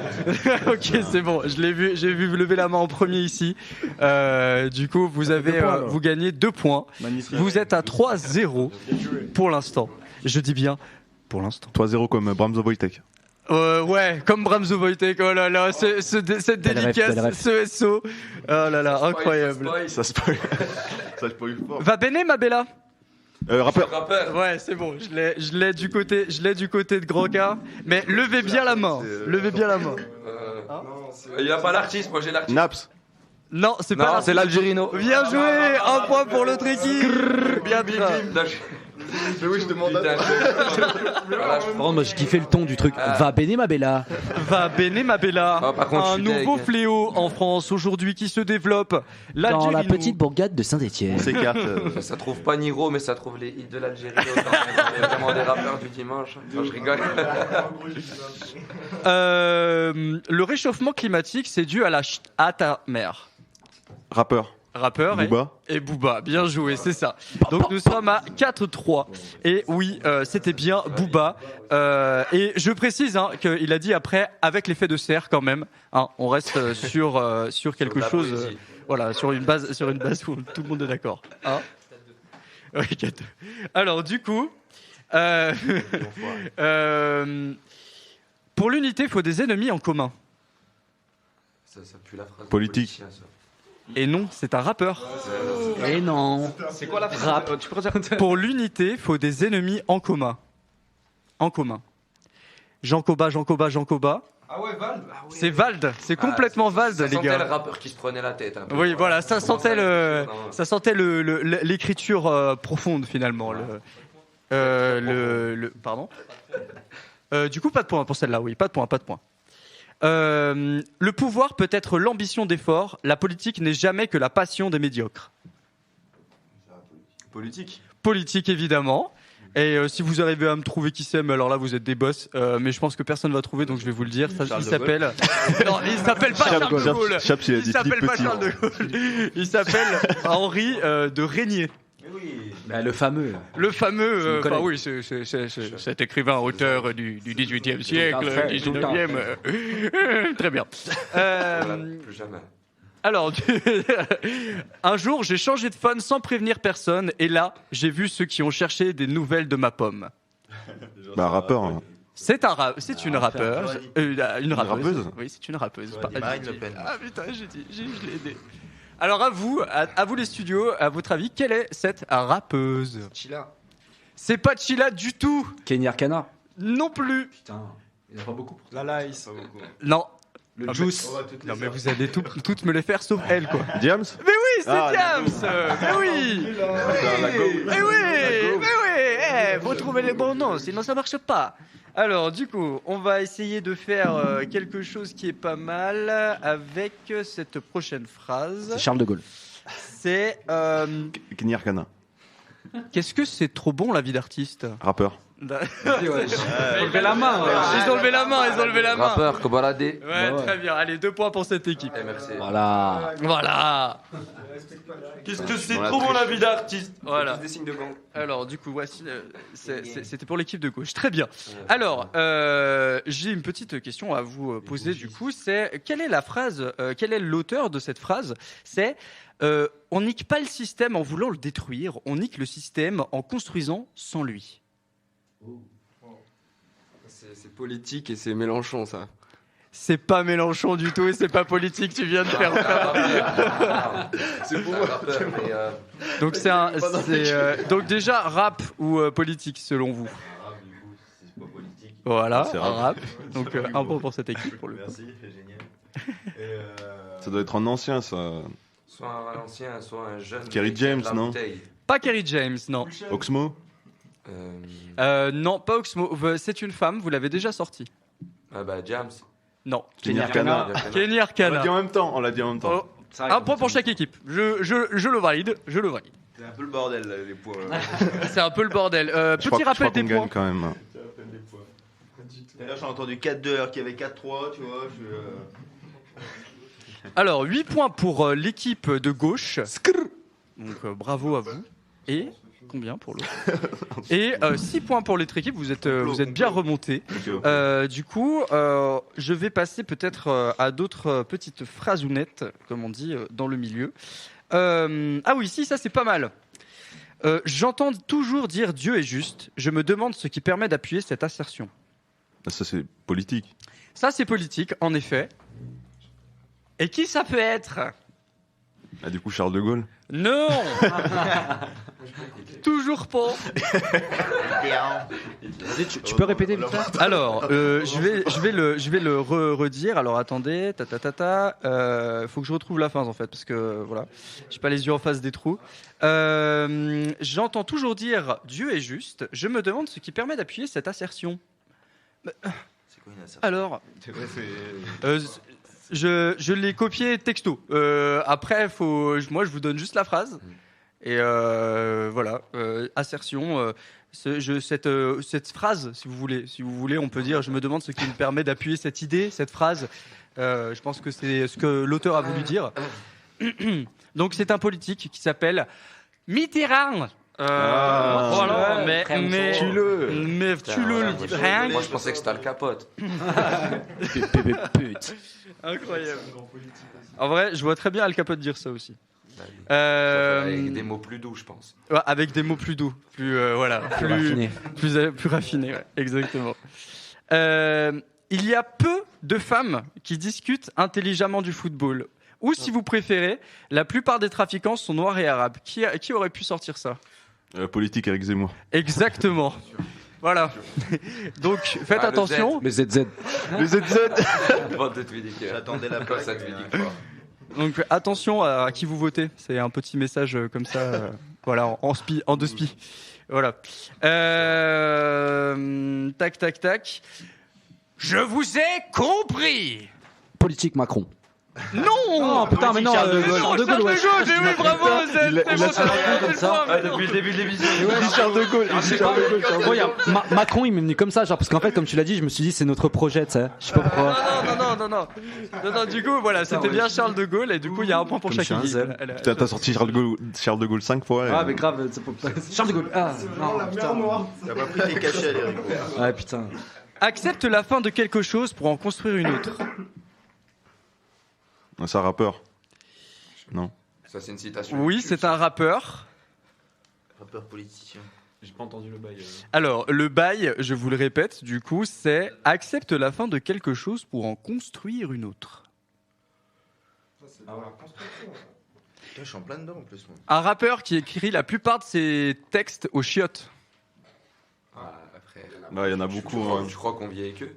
Ok, c'est bon, j'ai vu lever la main en premier ici. Du coup, vous gagnez 2 points. Magnifique. Vous êtes à 3-0 pour l'instant. Je dis bien pour l'instant. 3-0 comme Bramzo Wojtek. Ouais, comme Bramzo Wojtek, oh là là, cette dédicace, ce SO. Oh là là, incroyable. Ça spoil. Ça spoil fort. Va bene, ma bella. Rappeur. Ouais, c'est bon, je l'ai du côté de Grand K, mais levez bien la main. Levez bien la main. Il n'y a pas l'artiste, moi j'ai l'artiste. Naps. Non, c'est pas c'est l'Algérino. Bien joué, 1 point pour l'autre équipe. Bien. Mais oui, je te demande. Par contre, moi, j'ai kiffé le ton du truc. Va bene, ma bella. Va bene, ma bella. par contre, un nouveau fléau en France aujourd'hui qui se développe. Dans la petite bourgade de Saint-Étienne. C'est carte. Ça trouve pas Niro, mais ça trouve les hits de l'Algérie. Il y a vraiment des rappeurs du dimanche. Non, je rigole. Le réchauffement climatique, c'est dû à ta mère. Rappeur Booba. Et Booba, bien joué, c'est ça. Donc nous sommes à 4-3. Et oui, c'était bien Booba. Et je précise qu'il a dit après avec l'effet de serre quand même. Hein, on reste sur quelque chose, voilà, sur une base où tout le monde est d'accord. Hein. Ouais, alors du coup, pour l'unité, il faut des ennemis en commun. Ça pue la phrase. Politique. Et non, c'est un rappeur. Et non. C'est quoi la phrase? Pour l'unité, faut des ennemis en commun. En commun. Jean Koba. Ah ouais, Vald. C'est Vald. C'est complètement Vald, les gars. Ça sentait le rappeur qui se prenait la tête. Un peu. Oui, voilà, ça sentait l'écriture profonde finalement. Pardon. Du coup, pas de point pour celle-là. Oui, pas de point. Le pouvoir peut être l'ambition des forts, la politique n'est jamais que la passion des médiocres. Politique, évidemment. Et si vous arrivez à me trouver qui c'est, mais alors là vous êtes des boss. Mais je pense que personne ne va trouver, donc je vais vous le dire. Il s'appelle. Non, il s'appelle pas Charles de Gaulle. Il s'appelle pas Charles de Gaulle. Il s'appelle Henri de Régnier. Bah, le fameux. Enfin oui, c'est cet écrivain auteur du 18e siècle, 19e. Très bien. Plus jamais. Alors, un jour, j'ai changé de phone sans prévenir personne, et là, j'ai vu ceux qui ont cherché des nouvelles de ma pomme. Bah, rappeur. Hein. C'est une rappeuse. Une rappeuse. Oui, c'est une rappeuse. Marine Le Pen. Ah putain, je l'ai aidé. Alors à vous les studios, à votre avis, quelle est cette rappeuse? Chilla. C'est pas Chilla du tout. Kenny Arcana. Non plus. Putain, il n'y en a pas beaucoup. La Lice. Non. Le Juice. Non mais vous allez toutes me les faire sauf elle quoi. Diams. Mais oui, c'est Diams. Mais oui. Mais oui. Faut trouver les bons noms, sinon ça marche pas. Alors, du coup, on va essayer de faire quelque chose qui est pas mal avec cette prochaine phrase. C'est Charles de Gaulle. C'est... Kenny Arcana. Qu'est-ce que c'est trop bon, la vie d'artiste? Rappeur. Ils ont levé la main. Rappeur, Kobalade. Ouais, très bien. Allez, 2 points pour cette équipe. Merci. Voilà. Qu'est-ce que c'est trop bon la vie d'artiste? Voilà. Des signes de gang. Alors, du coup, voici, c'était pour l'équipe de gauche. Très bien. Alors, j'ai une petite question à vous poser, du coup. C'est, quelle est la phrase, quel est l'auteur de cette phrase? C'est, on nique pas le système en voulant le détruire, on nique le système en construisant sans lui. C'est politique et c'est Mélenchon, ça. C'est pas Mélenchon du tout et c'est pas politique, tu viens de faire peur. C'est pour moi. Donc donc déjà rap ou politique selon vous? Voilà, rap. Donc un point pour cette équipe pour le coup. Merci, c'est génial. Ça doit être un ancien, ça. Soit un Valencien, soit un jeune. Kerry James, non? Pas Kerry James, non. Oxmo? Non, pas Oxmo. C'est une femme, vous l'avez déjà sorti. Ah bah, James. Non. Kenny Arcana. Kenny On Arcana. l'a dit en même temps. Oh, un point pour chaque équipe. Je le valide. C'est un peu le bordel, là, les points. C'est un peu le bordel. Petit rappel des points. Quand même. D'ailleurs, j'ai entendu 4-2 alors qu'il y avait 4-3, tu vois. Alors, 8 points pour l'équipe de gauche. Donc, bravo à vous. Et combien pour l'autre? Et 6 points pour l'autre équipe. Vous êtes bien remontés. Du coup, je vais passer peut-être à d'autres petites phraseounettes, comme on dit, dans le milieu. Ah oui, si, ça c'est pas mal. J'entends toujours dire Dieu est juste. Je me demande ce qui permet d'appuyer cette assertion. Ça, c'est politique. Ça, c'est politique, en effet. Et qui ça peut être? Ah, du coup, Charles de Gaulle? Non. Toujours pas. Tu peux répéter vite fait? Alors, je vais le redire. Alors, attendez. Faut que je retrouve la fin, en fait, parce que, voilà, j'ai pas les yeux en face des trous. J'entends toujours dire Dieu est juste. Je me demande ce qui permet d'appuyer cette assertion. C'est quoi une assertion? Alors, je l'ai copié texto. Après, moi, je vous donne juste la phrase. Et voilà, assertion. Cette phrase, si vous voulez, on peut dire. Je me demande ce qui me permet d'appuyer cette idée, cette phrase. Je pense que c'est ce que l'auteur a voulu dire. Donc, c'est un politique qui s'appelle Mitterrand. Voilà, mais tue-le. Moi, je pensais que c'était Al Capote. Incroyable. En vrai, je vois très bien Al Capote dire ça aussi. Avec des mots plus doux, je pense. Ouais, avec des mots plus doux, plus raffinés, ouais, exactement. Il y a peu de femmes qui discutent intelligemment du football. Ou si vous préférez, la plupart des trafiquants sont noirs et arabes. Qui aurait pu sortir ça? Politique avec Zemmour. Exactement. Voilà. Donc faites attention. Le ZZ. Le ZZ. J'attendais la place à Twilight. Donc attention à qui vous votez. C'est un petit message comme ça. Voilà, en deux spi. Voilà. Tac. Je vous ai compris. Politique Macron. Non. Oh putain, mais non, Charles de Gaulle, ouais. Oui, bravo, comme ça. Depuis le début de l'émission. Charles de Gaulle. Macron, il m'est venu comme ça, genre parce qu'en fait, comme tu l'as dit, je me suis dit c'est notre projet, tu sais. Je sais pas pourquoi. Non. Du coup, voilà, c'était bien Charles de Gaulle et du coup, il y a un point pour chacun. Putain, t'as sorti Charles de Gaulle 5 fois. Ah, mais grave, Charles de Gaulle. Ah, non, putain. T'as pas pris tes cachets, Eric. Ah, putain. Accepte la fin de quelque chose pour en construire une autre. C'est un rappeur. Non. Ça, c'est une citation. Oui, c'est un rappeur. Rappeur politicien. J'ai pas entendu le bail. Alors, le bail, je vous le répète, du coup, c'est accepte la fin de quelque chose pour en construire une autre. Putain, je suis en plein dedans en plus. Moi. Un rappeur qui écrit la plupart de ses textes aux chiottes. Après, il y en a beaucoup. Je crois qu'on vit avec eux.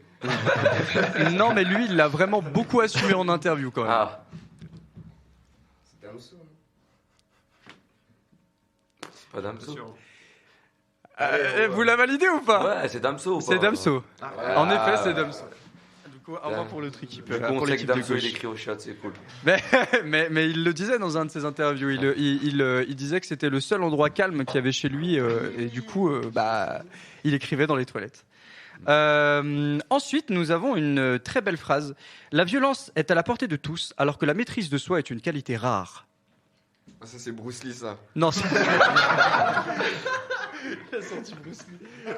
Non, mais lui, il l'a vraiment beaucoup assumé en interview quand même. Ah. C'est Damso. C'est pas Damso. Vous la validez ou pas? Ouais, c'est Damso. C'est Damso. En effet, c'est Damso. Du coup, un point pour l'autre équipe. Pour l'équipe de gauche. Il écrit au chat, c'est cool. Mais il le disait dans un de ses interviews. Il disait que c'était le seul endroit calme qu'il y avait chez lui et du coup, il écrivait dans les toilettes. Ensuite, nous avons une très belle phrase. La violence est à la portée de tous, alors que la maîtrise de soi est une qualité rare. Ah, ça, c'est Bruce Lee, ça. Non, c'est...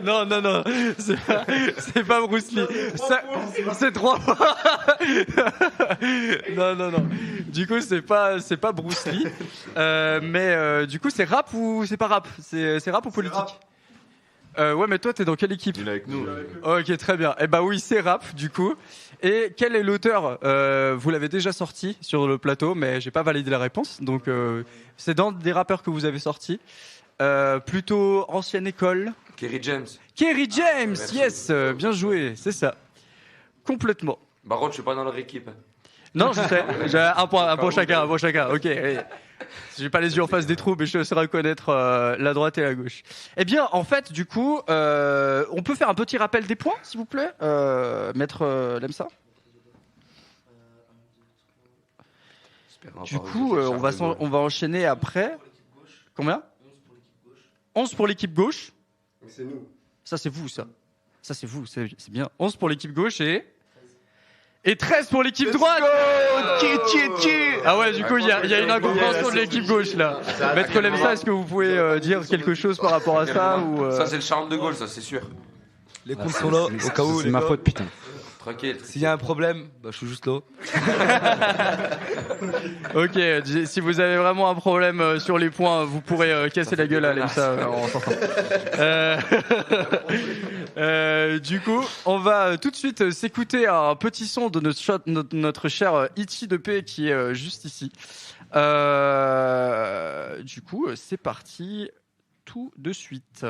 Non, c'est pas Bruce Lee. C'est 3 fois. Non. Du coup, c'est pas Bruce Lee. Mais du coup, c'est rap ou c'est pas rap? C'est rap ou politique? Ouais, mais toi, t'es dans quelle équipe? Il est avec nous. Ok, très bien. Oui, c'est rap, du coup. Et quel est l'auteur? Vous l'avez déjà sorti sur le plateau, mais j'ai pas validé la réponse. Donc, c'est dans des rappeurs que vous avez sortis. Plutôt ancienne école. Kerry James. Kerry James, yes, bien joué, c'est ça. Complètement. Par contre, je suis pas dans leur équipe. Non, je sais. J'ai un point chacun. Ok. Allez. J'ai pas les yeux en face des trous, mais je sais reconnaître la droite et la gauche. Eh bien, en fait, du coup, on peut faire un petit rappel des points, s'il vous plaît, Maître Lemsa. Du coup, on va enchaîner après. Combien 11 pour l'équipe gauche. Mais c'est nous. Ça, c'est vous, ça. Ça, c'est vous, c'est bien. 11 pour l'équipe gauche et 13 pour l'équipe droite. Ah ouais, du coup, il y a une incompréhension de l'équipe gauche, là. Maître Lemsa, est-ce que vous pouvez dire quelque chose par rapport à ça ou Ça, c'est le Charles de Gaulle, ça, c'est sûr. Les comptes sont là, au cas où. C'est ma faute, putain. Tranquille. S'il y a un problème, bah, je suis juste là. Ok, si vous avez vraiment un problème sur les points, vous pourrez casser la gueule à Lemsa en sortant. Du coup, on va tout de suite s'écouter un petit son de notre cher Ichi de P qui est juste ici. Du coup, c'est parti tout de suite.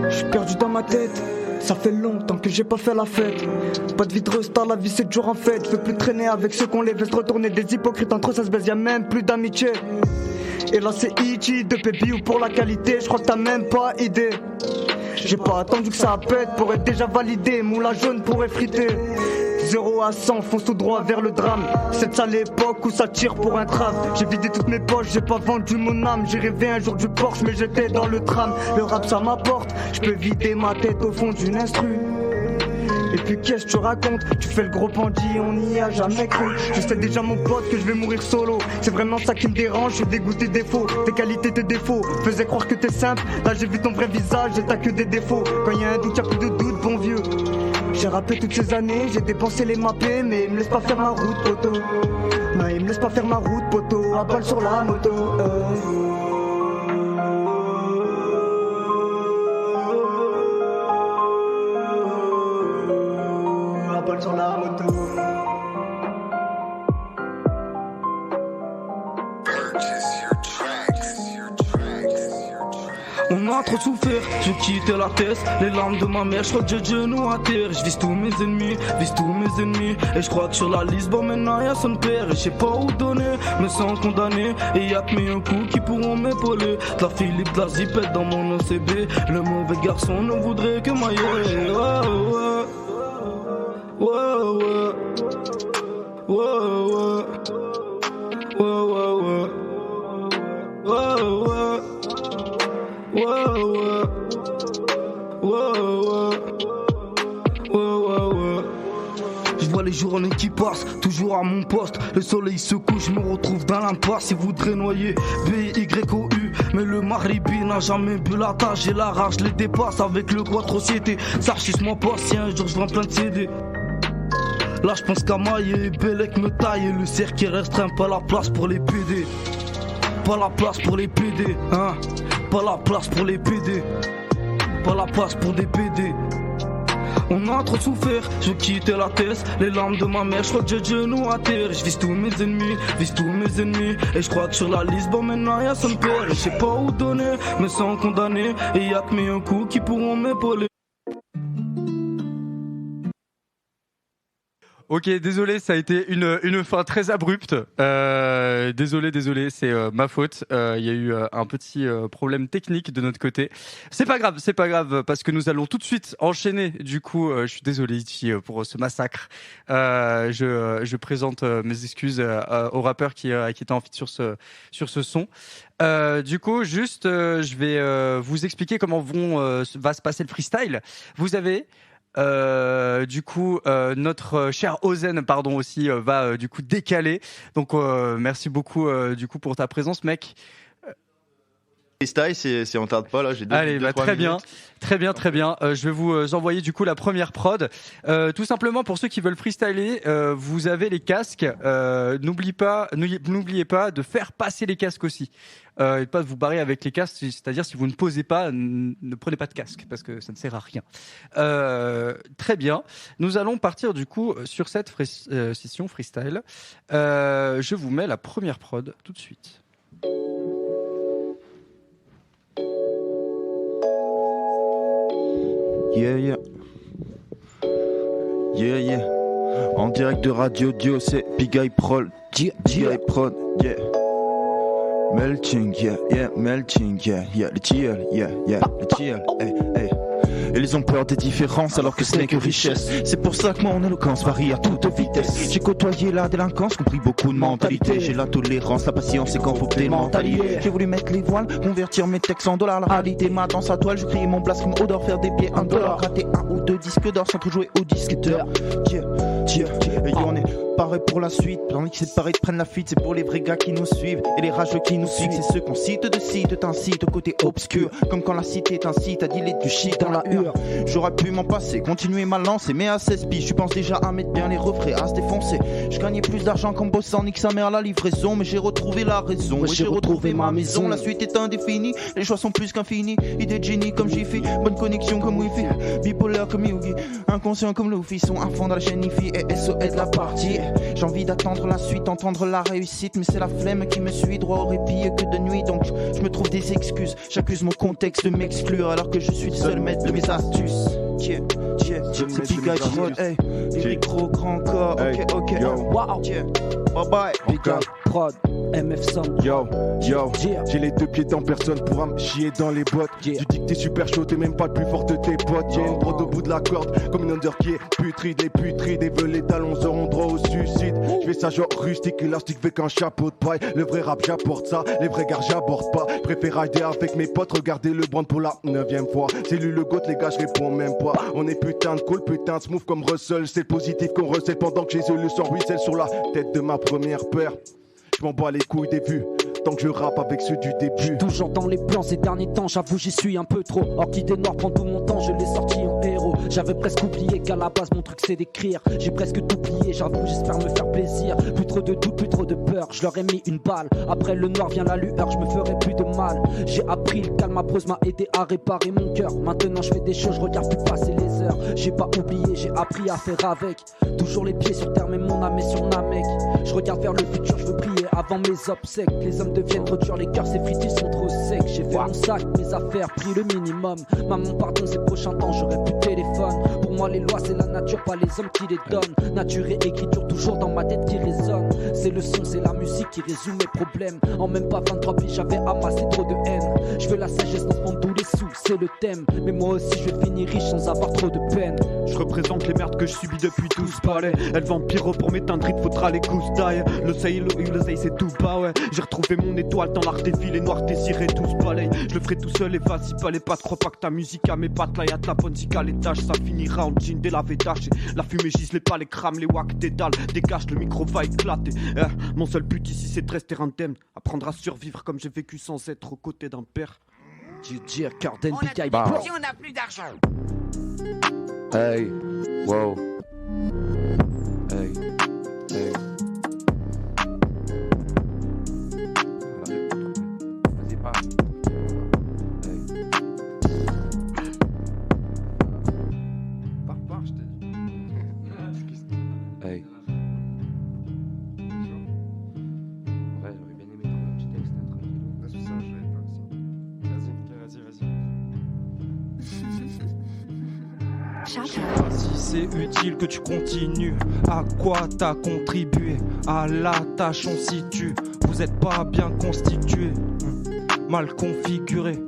Je suis perdu dans ma tête. Ça fait longtemps que j'ai pas fait la fête. Pas de vie de restar, la vie c'est dur en fait. Je veux plus traîner avec ceux qu'on les vestes retourner. Des hypocrites entre eux, ça se baise, y'a même plus d'amitié. Et là c'est Ichi de Pépi ou pour la qualité. Je crois que t'as même pas idée. J'ai pas attendu que ça pète pour être déjà validé. Moulin jaune pour effriter. 0 à 100, fonce tout droit vers le drame. Cette sale époque où ça tire pour un trave. J'ai vidé toutes mes poches, j'ai pas vendu mon âme. J'ai rêvé un jour du Porsche mais j'étais dans le tram. Le rap ça m'apporte, je peux vider ma tête au fond d'une instru. Et puis qu'est-ce que tu racontes? Tu fais le gros bandit, on n'y a jamais cru. Je sais déjà mon pote que je vais mourir solo. C'est vraiment ça qui me dérange, je suis dégoûté des faux. Tes qualités, tes défauts, faisais croire que t'es simple. Là j'ai vu ton vrai visage et t'as que des défauts. Quand y a un doute, y'a plus de doute, bon vieux. J'ai rappé toutes ces années, j'ai dépensé les mappés. Mais il me laisse pas faire ma route, poteau. Non, il me laisse pas faire ma route, poteau. À balle sur la moto. Sur la moto. On a trop souffert, je quitté la tête. Les larmes de ma mère, je crois que j'ai le genou à terre. Je vise tous mes ennemis, Et je crois que sur la liste, bon maintenant y'a son père. Et je sais pas où donner, me sens condamné. Et y'a que mes un coup qui pourront m'épauler. De la Philippe, de la zipette dans mon OCB. Le mauvais garçon ne voudrait que m'ailler. Je vois les journées qui passent, toujours à mon poste. Le soleil se couche, je me retrouve dans l'impasse. Il voudrait noyer B-Y-O-U, mais le Maribi n'a jamais bu la tâche. Et la rage les dépasse avec le quattrociété. S'archisse-moi pas si un jour je vends plein de CD. Là je pense qu'à mailler, Bellec me taille. Et le cercle est restreint, pas la place pour les PD. Pas la place pour les PD, hein. Pas la place pour les PD. Pas la place pour des PD. On a trop souffert, je quittais la tête. Les larmes de ma mère, je crois que j'ai le genou à terre. Je vise tous mes ennemis, Et je crois que sur la liste, bon maintenant y'a son père. Et je sais pas où donner, me sens condamné. Et y'a que mes un coup qui pourront m'épauler. Ok, désolé, ça a été une fin très abrupte. Désolé, c'est ma faute. Il y a eu un petit problème technique de notre côté. C'est pas grave, parce que nous allons tout de suite enchaîner. Du coup, je suis désolé Ichi pour ce massacre. Je présente mes excuses au rappeur qui était en feat sur ce son. Du coup, juste, je vais vous expliquer comment va se passer le freestyle. Vous avez du coup notre cher Ozen aussi va du coup décaler. Donc merci beaucoup du coup pour ta présence mec. freestyle si on tarde pas là. J'ai Allez, très bien. Très bien. Je vais vous envoyer du coup la première prod. Tout simplement pour ceux qui veulent freestyler, vous avez les casques. N'oubliez pas de faire passer les casques aussi. Et pas de vous barrer avec les casques, c'est-à-dire si vous ne posez pas, ne prenez pas de casque parce que ça ne sert à rien. Très bien. Nous allons partir du coup sur cette session freestyle. Je vous mets la première prod tout de suite. Yeah. En direct de Radio Dio, c'est Big Eye Prod. Big Prod, yeah. Melting, melting, le chill, le chill, hey. Et ils ont peur des différences alors que ce n'est que richesse. C'est pour ça que mon éloquence varie à toute vitesse. J'ai côtoyé la délinquance, compris beaucoup de mentalités. J'ai la tolérance, la patience et quand faut démentailler. J'ai voulu mettre les voiles, convertir mes textes en dollars. La réalité m'a dans sa toile, je criais mon blasphème odeur, faire des billets $1. Rater 1 ou 2 disques d'or sans trop jouer au disque d'or. Et on est pareil pour la suite. Tandis que c'est pareil de prendre la fuite. C'est pour les vrais gars qui nous suivent et les rageux qui nous suivent. C'est ceux qu'on cite de site, t'incite au côté obscur. Comme quand la cité t'incite à dealer du shit dans la hure. J'aurais pu m'en passer, continuer ma lancée. Mais à 16 piges, je pense déjà à mettre bien les refrains, à se défoncer. Je gagnais plus d'argent qu'en bossant, nique sa mère à la livraison. Mais j'ai retrouvé la raison, ouais, j'ai retrouvé ma maison. La suite est indéfinie, les choix sont plus qu'infinis. Idée de génie comme Jiffy, bonne connexion comme Wi-Fi. Bipolaire comme Yugi, inconscient comme Luffy. Sont à fond dans la chaîne IFI et SOS la partie. J'ai envie d'attendre la suite, entendre la réussite. Mais c'est la flemme qui me suit, droit au répit que de nuit. Donc je me trouve des excuses, j'accuse mon contexte de m'exclure. Alors que je suis le seul maître de mes astuces. C'est Big Eye Prod, hey. Les micros grand corps, ok. Wow, bye bye. Big Eye Prod, MF Sound. Yo, j'ai les deux pieds dans personne pourra me chier dans les bottes. Tu dis que t'es super chaud, t'es même pas le plus fort de tes potes. Y'a une prod au bout de la corde, comme une under qui est putride. Les putrides, et veulent les talons auront droit au suicide. Je fais ça genre rustique, élastique avec un chapeau de paille. Le vrai rap j'apporte ça, les vrais gars j'aborde pas. Préfère rider avec mes potes, regardez le brand pour la 9ème fois. C'est lui le goat, les gars, je réponds même pas. On est putain de cool, putain de smooth comme Russell. C'est le positif qu'on recèle pendant que j'ai le sang ruisselle sur la tête de ma première paire. Je m'en bats les couilles des vues, tant que je rappe avec ceux du début. Toujours dans les plans ces derniers temps, j'avoue j'y suis un peu trop. Orchidée noire prend tout mon temps, je l'ai sorti en héros. J'avais presque oublié qu'à la base mon truc c'est d'écrire. J'ai presque tout plié, j'avoue j'espère me faire plaisir. Plus trop de doute, plus trop de peur, je leur ai mis une balle. Après le noir vient la lueur, je me ferai plus de mal. J'ai appris le calme, ma prose m'a aidé à réparer mon cœur. Maintenant je fais des choses, je regarde plus passer les heures. J'ai pas oublié, j'ai appris à faire avec. Toujours les pieds sur terre, mais mon âme est sur Namek. Je regarde vers le futur, je veux prier avant mes obsèques. Les hommes deviennent trop durs, les cœurs s'effritent, ils sont trop secs. J'ai fait mon sac, mes affaires, pris le minimum. Maman pardon, ces prochains temps j'aurai plus de téléphone. Pour moi les lois c'est la nature, pas les hommes qui les donnent. Nature et écriture toujours dans ma tête qui résonne. C'est le son, c'est la musique qui résume mes problèmes. En même pas 23 piges j'avais amassé trop de haine. Je veux la sagesse dans ce monde où les sous c'est le thème. Mais moi aussi je vais finir riche sans avoir trop de peine. Je représente les merdes que je subis depuis 12 palais. Elle vampire pour m'éteindre, il te faudra les gousses d'ail. L'oseille c'est tout bas, ouais. J'ai retrouvé mon étoile dans l'art des villes, les noirs désirés tous balayent. Je le ferai tout seul et vas-y pas les pattes. Crois pas que ta musique à mes pattes là y'a de la bonne zik à l'étage. Ça finira en jean dès la védache. La fumée gisele pas les crams, les wacks des dalles. Dégage, le micro va éclater. Mon seul but ici c'est de rester indemne. Apprendre à survivre comme j'ai vécu sans être aux côtés d'un père. DJ Carden On a plus d'argent. Hey, wow. Hey. Vas-y, parle. Pars, je t'ai dit. Hey. Ouais, j'aurais bien aimé trouver un petit texte, tranquille. C'est ça, je l'avais pas aussi. Vas-y. Si c'est utile que tu continues, à quoi t'as contribué? À la tâche on situe. Vous êtes pas bien constitué, mal configuré,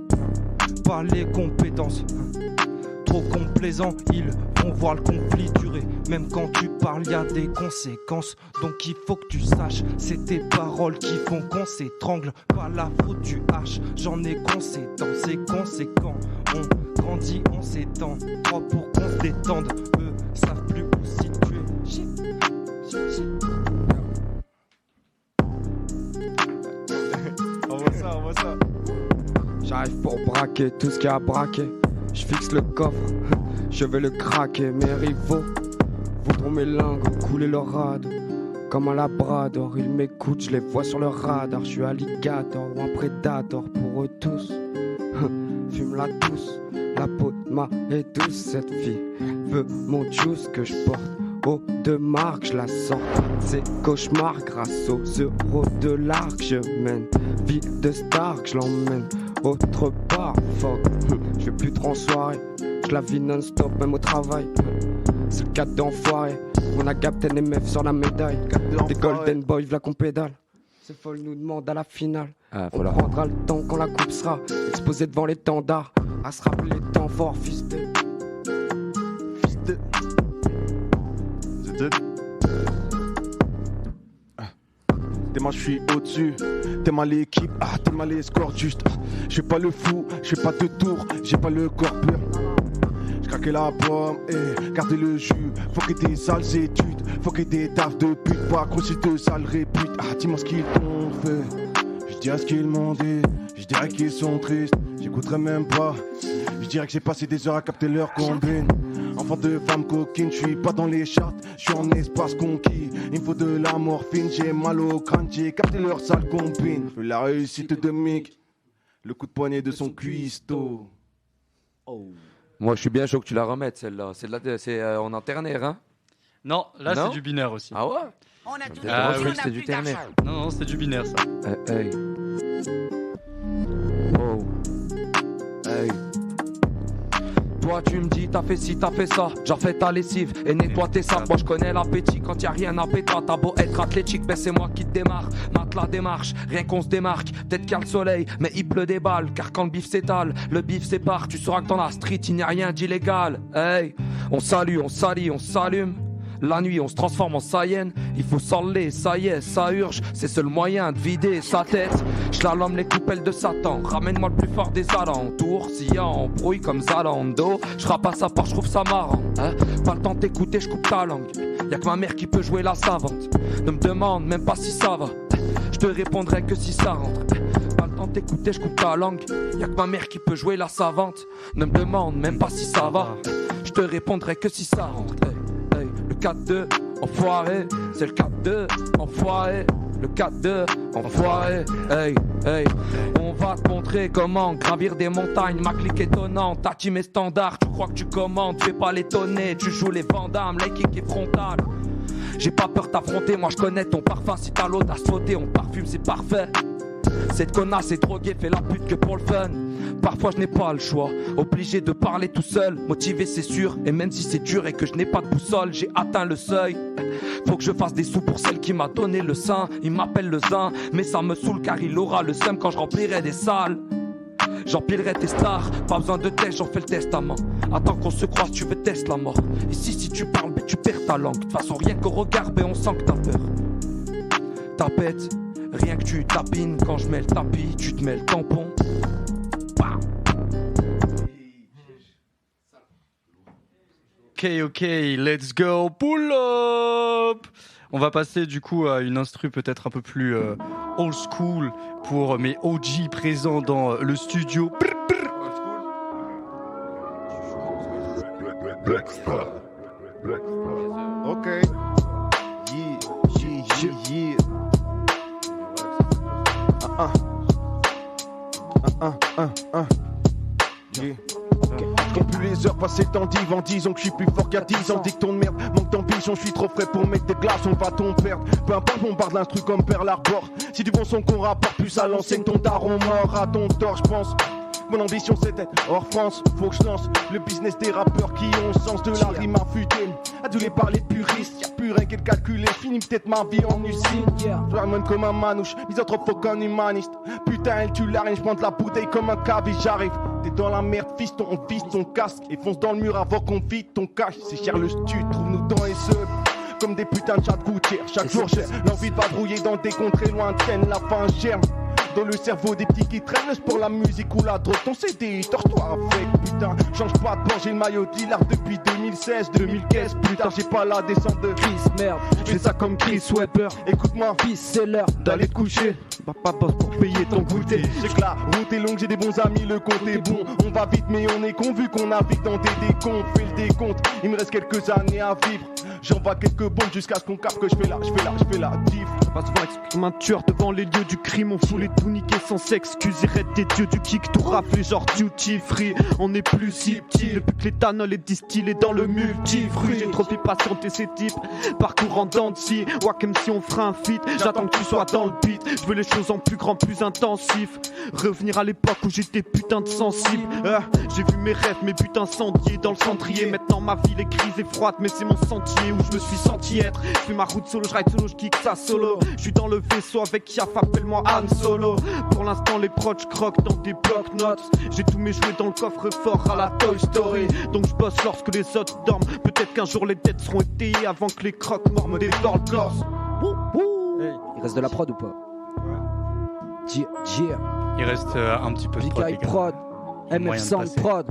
pas les compétences. Trop complaisants, ils vont voir le conflit durer. Même quand tu parles, y a des conséquences. Donc il faut que tu saches, c'est tes paroles qui font qu'on s'étrangle. Pas la faute du H, j'en ai conséquence. C'est conséquent, on grandit, on s'étend. 3 pour qu'on se détende, eux savent plus où situer. On voit ça. J'arrive pour braquer tout ce qu'il y a à braquer. Je fixe le coffre, je vais le craquer. Mes rivaux voudront mes lingots, couler leur radeau. Comme un labrador, ils m'écoutent, je les vois sur le radar. Je suis alligator ou un prédator pour eux tous. Fume-la tous, la peau de ma est douce. Cette fille veut mon juice que je porte haut de marque, je la sors. C'est cauchemar grâce aux euros de l'arc. Je mène vie de star, je l'emmène autre part. Fuck, je vais plus trop en soirée. Je la vis non-stop, même au travail. C'est le cadre d'enfoiré. On a Captain MF sur la médaille. Des Golden Boys, v'là qu'on pédale. C'est folle, nous demande à la finale. On prendra le temps quand la coupe sera exposée devant l'étendard. À se rappeler les temps forts, fils de. T'es mal, je suis au-dessus. T'es mal l'équipe, t'es mal les scores juste. Je suis pas le fou, je fais pas de tour, j'ai pas le corps pur. Craquer la pomme et garder le jus. Faut que tes sales études, faut que tes taffes de pute, pas accrocher de sales réputes. Dis-moi ce qu'ils t'ont fait. Je dirais ce qu'ils m'ont dit. Je dirais qu'ils sont tristes. J'écouterai même pas. Je dirais que j'ai passé des heures à capter leur combine. Enfant de femme coquine, je suis pas dans les charts. Je suis en espace conquis. Il me faut de la morphine. J'ai mal au crâne, j'ai capté leur sale combine. Je veux la réussite de Mick. Le coup de poignet de son cuistot. Moi, je suis bien chaud que tu la remettes, celle-là. C'est en en ternaire, hein? Non, là, c'est du binaire aussi. Ah ouais? On a tout oui, c'est du ternaire. Non, c'est du binaire, ça. Hey. Oh. Hey. Toi tu me dis t'as fait ci, t'as fait ça, j'en fais ta lessive et nettoie tes sacs. Moi je connais l'appétit quand y a rien à péter. T'as beau être athlétique, ben c'est moi qui te démarre. Mate la démarche, rien qu'on se démarque. Peut-être qu'il y a le soleil, mais il pleut des balles. Car quand le bif s'étale, le bif sépare. Tu sauras que dans la street il n'y a rien d'illégal. Hey, on salue, on salit, on s'allume. La nuit on se transforme en Saiyan. Il faut s'enlever, ça y est, ça urge. C'est seul moyen de vider sa tête. J'lalome les coupelles de Satan. Ramène-moi le plus fort des alentours. S'il y a embrouille comme Zalando, j'rappe à sa part, j'trouve ça marrant, hein. Pas le temps d'écouter, j'coupe ta langue. Y'a que ma mère qui peut jouer la savante. Ne me demande même pas si ça va. J'te répondrai que si ça rentre. Pas le temps d'écouter, j'coupe ta langue. Y'a que ma mère qui peut jouer la savante. Ne me demande même pas si ça va. J'te répondrai que si ça rentre. Le 4-2, enfoiré, c'est le 4-2, enfoiré, le 4-2, enfoiré, hey, hey. On va te montrer comment gravir des montagnes, ma clique étonnante, ta team est standard, tu crois que tu commandes, fais pas l'étonner, tu joues les Vandamme, les kicks et frontales. J'ai pas peur t'affronter, moi je connais ton parfum, si t'as l'audace sauter, on parfume, c'est parfait. Cette connasse est droguée, fait la pute que pour le fun. Parfois je n'ai pas le choix, obligé de parler tout seul. Motivé c'est sûr, et même si c'est dur et que je n'ai pas de boussole, j'ai atteint le seuil. Faut que je fasse des sous pour celle qui m'a donné le sein. Il m'appelle le zin, mais ça me saoule car il aura le seum quand je remplirai des salles. J'empilerai tes stars, pas besoin de test, j'en fais le testament. Attends qu'on se croise, tu veux tester la mort. Ici si tu parles, ben tu perds ta langue. De toute façon rien qu'au regard, ben on sent que t'as peur. Tapette, rien que tu tapines, quand je mets le tapis, tu te mets le tampon. Ok, let's go, pull up. On va passer du coup à une instru peut-être un peu plus old school pour mes OG présents dans le studio. Ok. Yeah. Yeah. Je compte plus les heures passées tendives en disant que je suis plus fort qu'à 10 ans. Dicton de merde, manque d'ambition, je suis trop frais pour mettre des glaces, on va t'en perdre. Peu importe, on barre de l'instru comme Pearl Harbor. Si du bon son qu'on rapporte plus à l'enseigne, ton daron mort à ton tort, je pense. Mon ambition c'est d'être hors France, faut que je lance le business des rappeurs qui ont le sens de la rime affûtée. Adulé par les puristes, y'a plus rien qu'à calculer, finis peut-être ma vie en usine. Je ramène comme un manouche, misanthrope qu'un humaniste. Putain, elle tue la reine, j'prends de la bouteille comme un caviste, j'arrive. T'es dans la merde, fiston, on vise ton casque et fonce dans le mur avant qu'on vide ton cash. C'est cher le stu, trouve-nous dans les œufs. Comme des putains de chats de gouttière, chaque jour j'ai l'envie de vadrouiller dans des contrées lointaines, la fin germe. dans le cerveau des petits qui traînent pour la musique ou la drogue. Ton CD, torche-toi avec, putain. Change pas de bord, j'ai le maillot dealer depuis 2016, 2015. Plus tard, j'ai pas la descente de Chris, merde, je fais ça comme Chris Webber. Écoute-moi, fils, c'est l'heure d'aller te coucher. Papa bosse pour payer ton goûter. J'ai que la route est longue, j'ai des bons amis, le compte est bon. On va vite, mais on est con vu qu'on navigue dans des décomptes. Fais le décompte, il me reste quelques années à vivre. J'envoie quelques bombes jusqu'à ce qu'on capte que je fais la diff. Pas souvent expliqué comme un tueur devant les lieux du crime. On fout les tout niquer sans s'excuser. Red des dieux du kick, tout raflé genre duty free. On n'est plus si petit depuis que l'éthanol est distillé dans le multifruit. J'ai trop fait patienter ces types, parcours en dents de scie. Wack si on fera un feat, j'attends que tu sois dans le beat. Je veux les choses en plus grand, plus intensif. Revenir à l'époque où j'étais putain de sensible. J'ai vu mes rêves, mes buts incendiés dans le cendrier. Maintenant ma ville est grise et froide, mais c'est mon sentier où je me suis senti être. Je fais ma route solo, je ride solo, je kick ça solo. Je suis dans le vaisseau avec Yaf, appelle-moi Han Solo. Pour l'instant les proches croquent dans des bloc-notes. J'ai tous mes jouets dans le coffre-fort à la Toy Story. Donc je bosse lorsque les autres dorment. Peut-être qu'un jour les dettes seront étayées avant que les croque-morts me dévorent le torse. Il reste de la prod ou pas? Il reste un petit peu de prod, les gars. Prod, MF Sound Prod,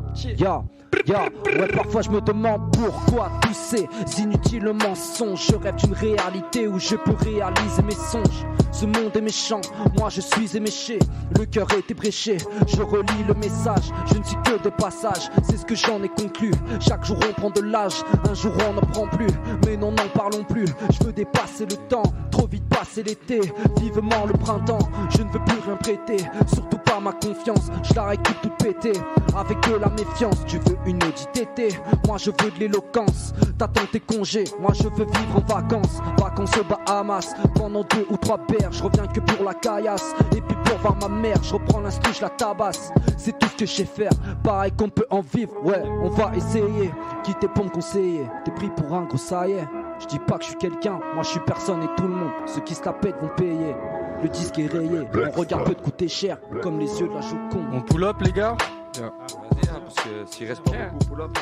ouais, parfois je me demande pourquoi tous ces inutiles mensonges. Je rêve d'une réalité où je peux réaliser mes songes. Ce monde est méchant, moi je suis éméché. Le cœur est ébréché, je relis le message. Je ne suis que de passage, c'est ce que j'en ai conclu. Chaque jour on prend de l'âge, un jour on n'en prend plus. Mais non, n'en parlons plus, je veux dépasser le temps. Trop vite passer l'été, vivement le printemps. Je ne veux plus rien prêter, surtout pas ma confiance. Je la récupère toute pétée, avec de la méfiance. Tu veux une Audi TT, moi je veux de l'éloquence. T'attends tes congés, moi je veux vivre en vacances. Vacances aux Bahamas, pendant 2 ou 3 paires. Je reviens que pour la caillasse, et puis pour voir ma mère. Je reprends l'instru, je la tabasse. C'est tout ce que je sais faire, pareil qu'on peut en vivre. Ouais, on va essayer, quitter pour me conseiller. T'es pris pour un gros, ça y est. Je dis pas que je suis quelqu'un, moi je suis personne et tout le monde. Ceux qui se la pètent vont payer. Le disque est rayé, mon regard peut te coûter cher, comme les yeux de la Joconde. On pull up les gars? Vas-y, hein, parce que s'il reste pas beaucoup, pull up.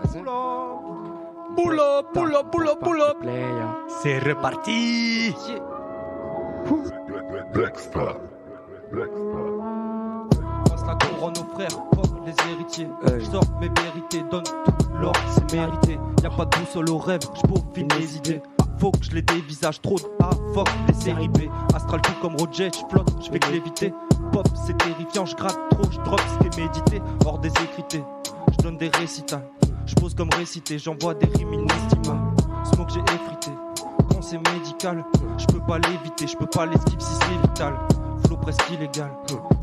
Vas-y. Pull up. C'est reparti. Passe la couronne aux frères, comme les héritiers. Je sors mes vérités, donne tout l'or, c'est mérité. Y'a pas de boussole au rêve, je peaufine mes idées. Faut que je les dévisage, trop de fuck des séries B. Astral tout comme Roger, je flotte, je fais que l'éviter. Pop c'est terrifiant, je gratte trop, je drop ce qui est médité. Hors des écrités, je donne des récitals. Je pose comme récité, j'envoie des rimes inestimables. Smoke j'ai effrité, quand c'est médical. Je peux pas l'éviter, je peux pas l'esquiver si c'est vital. Flow presque illégal,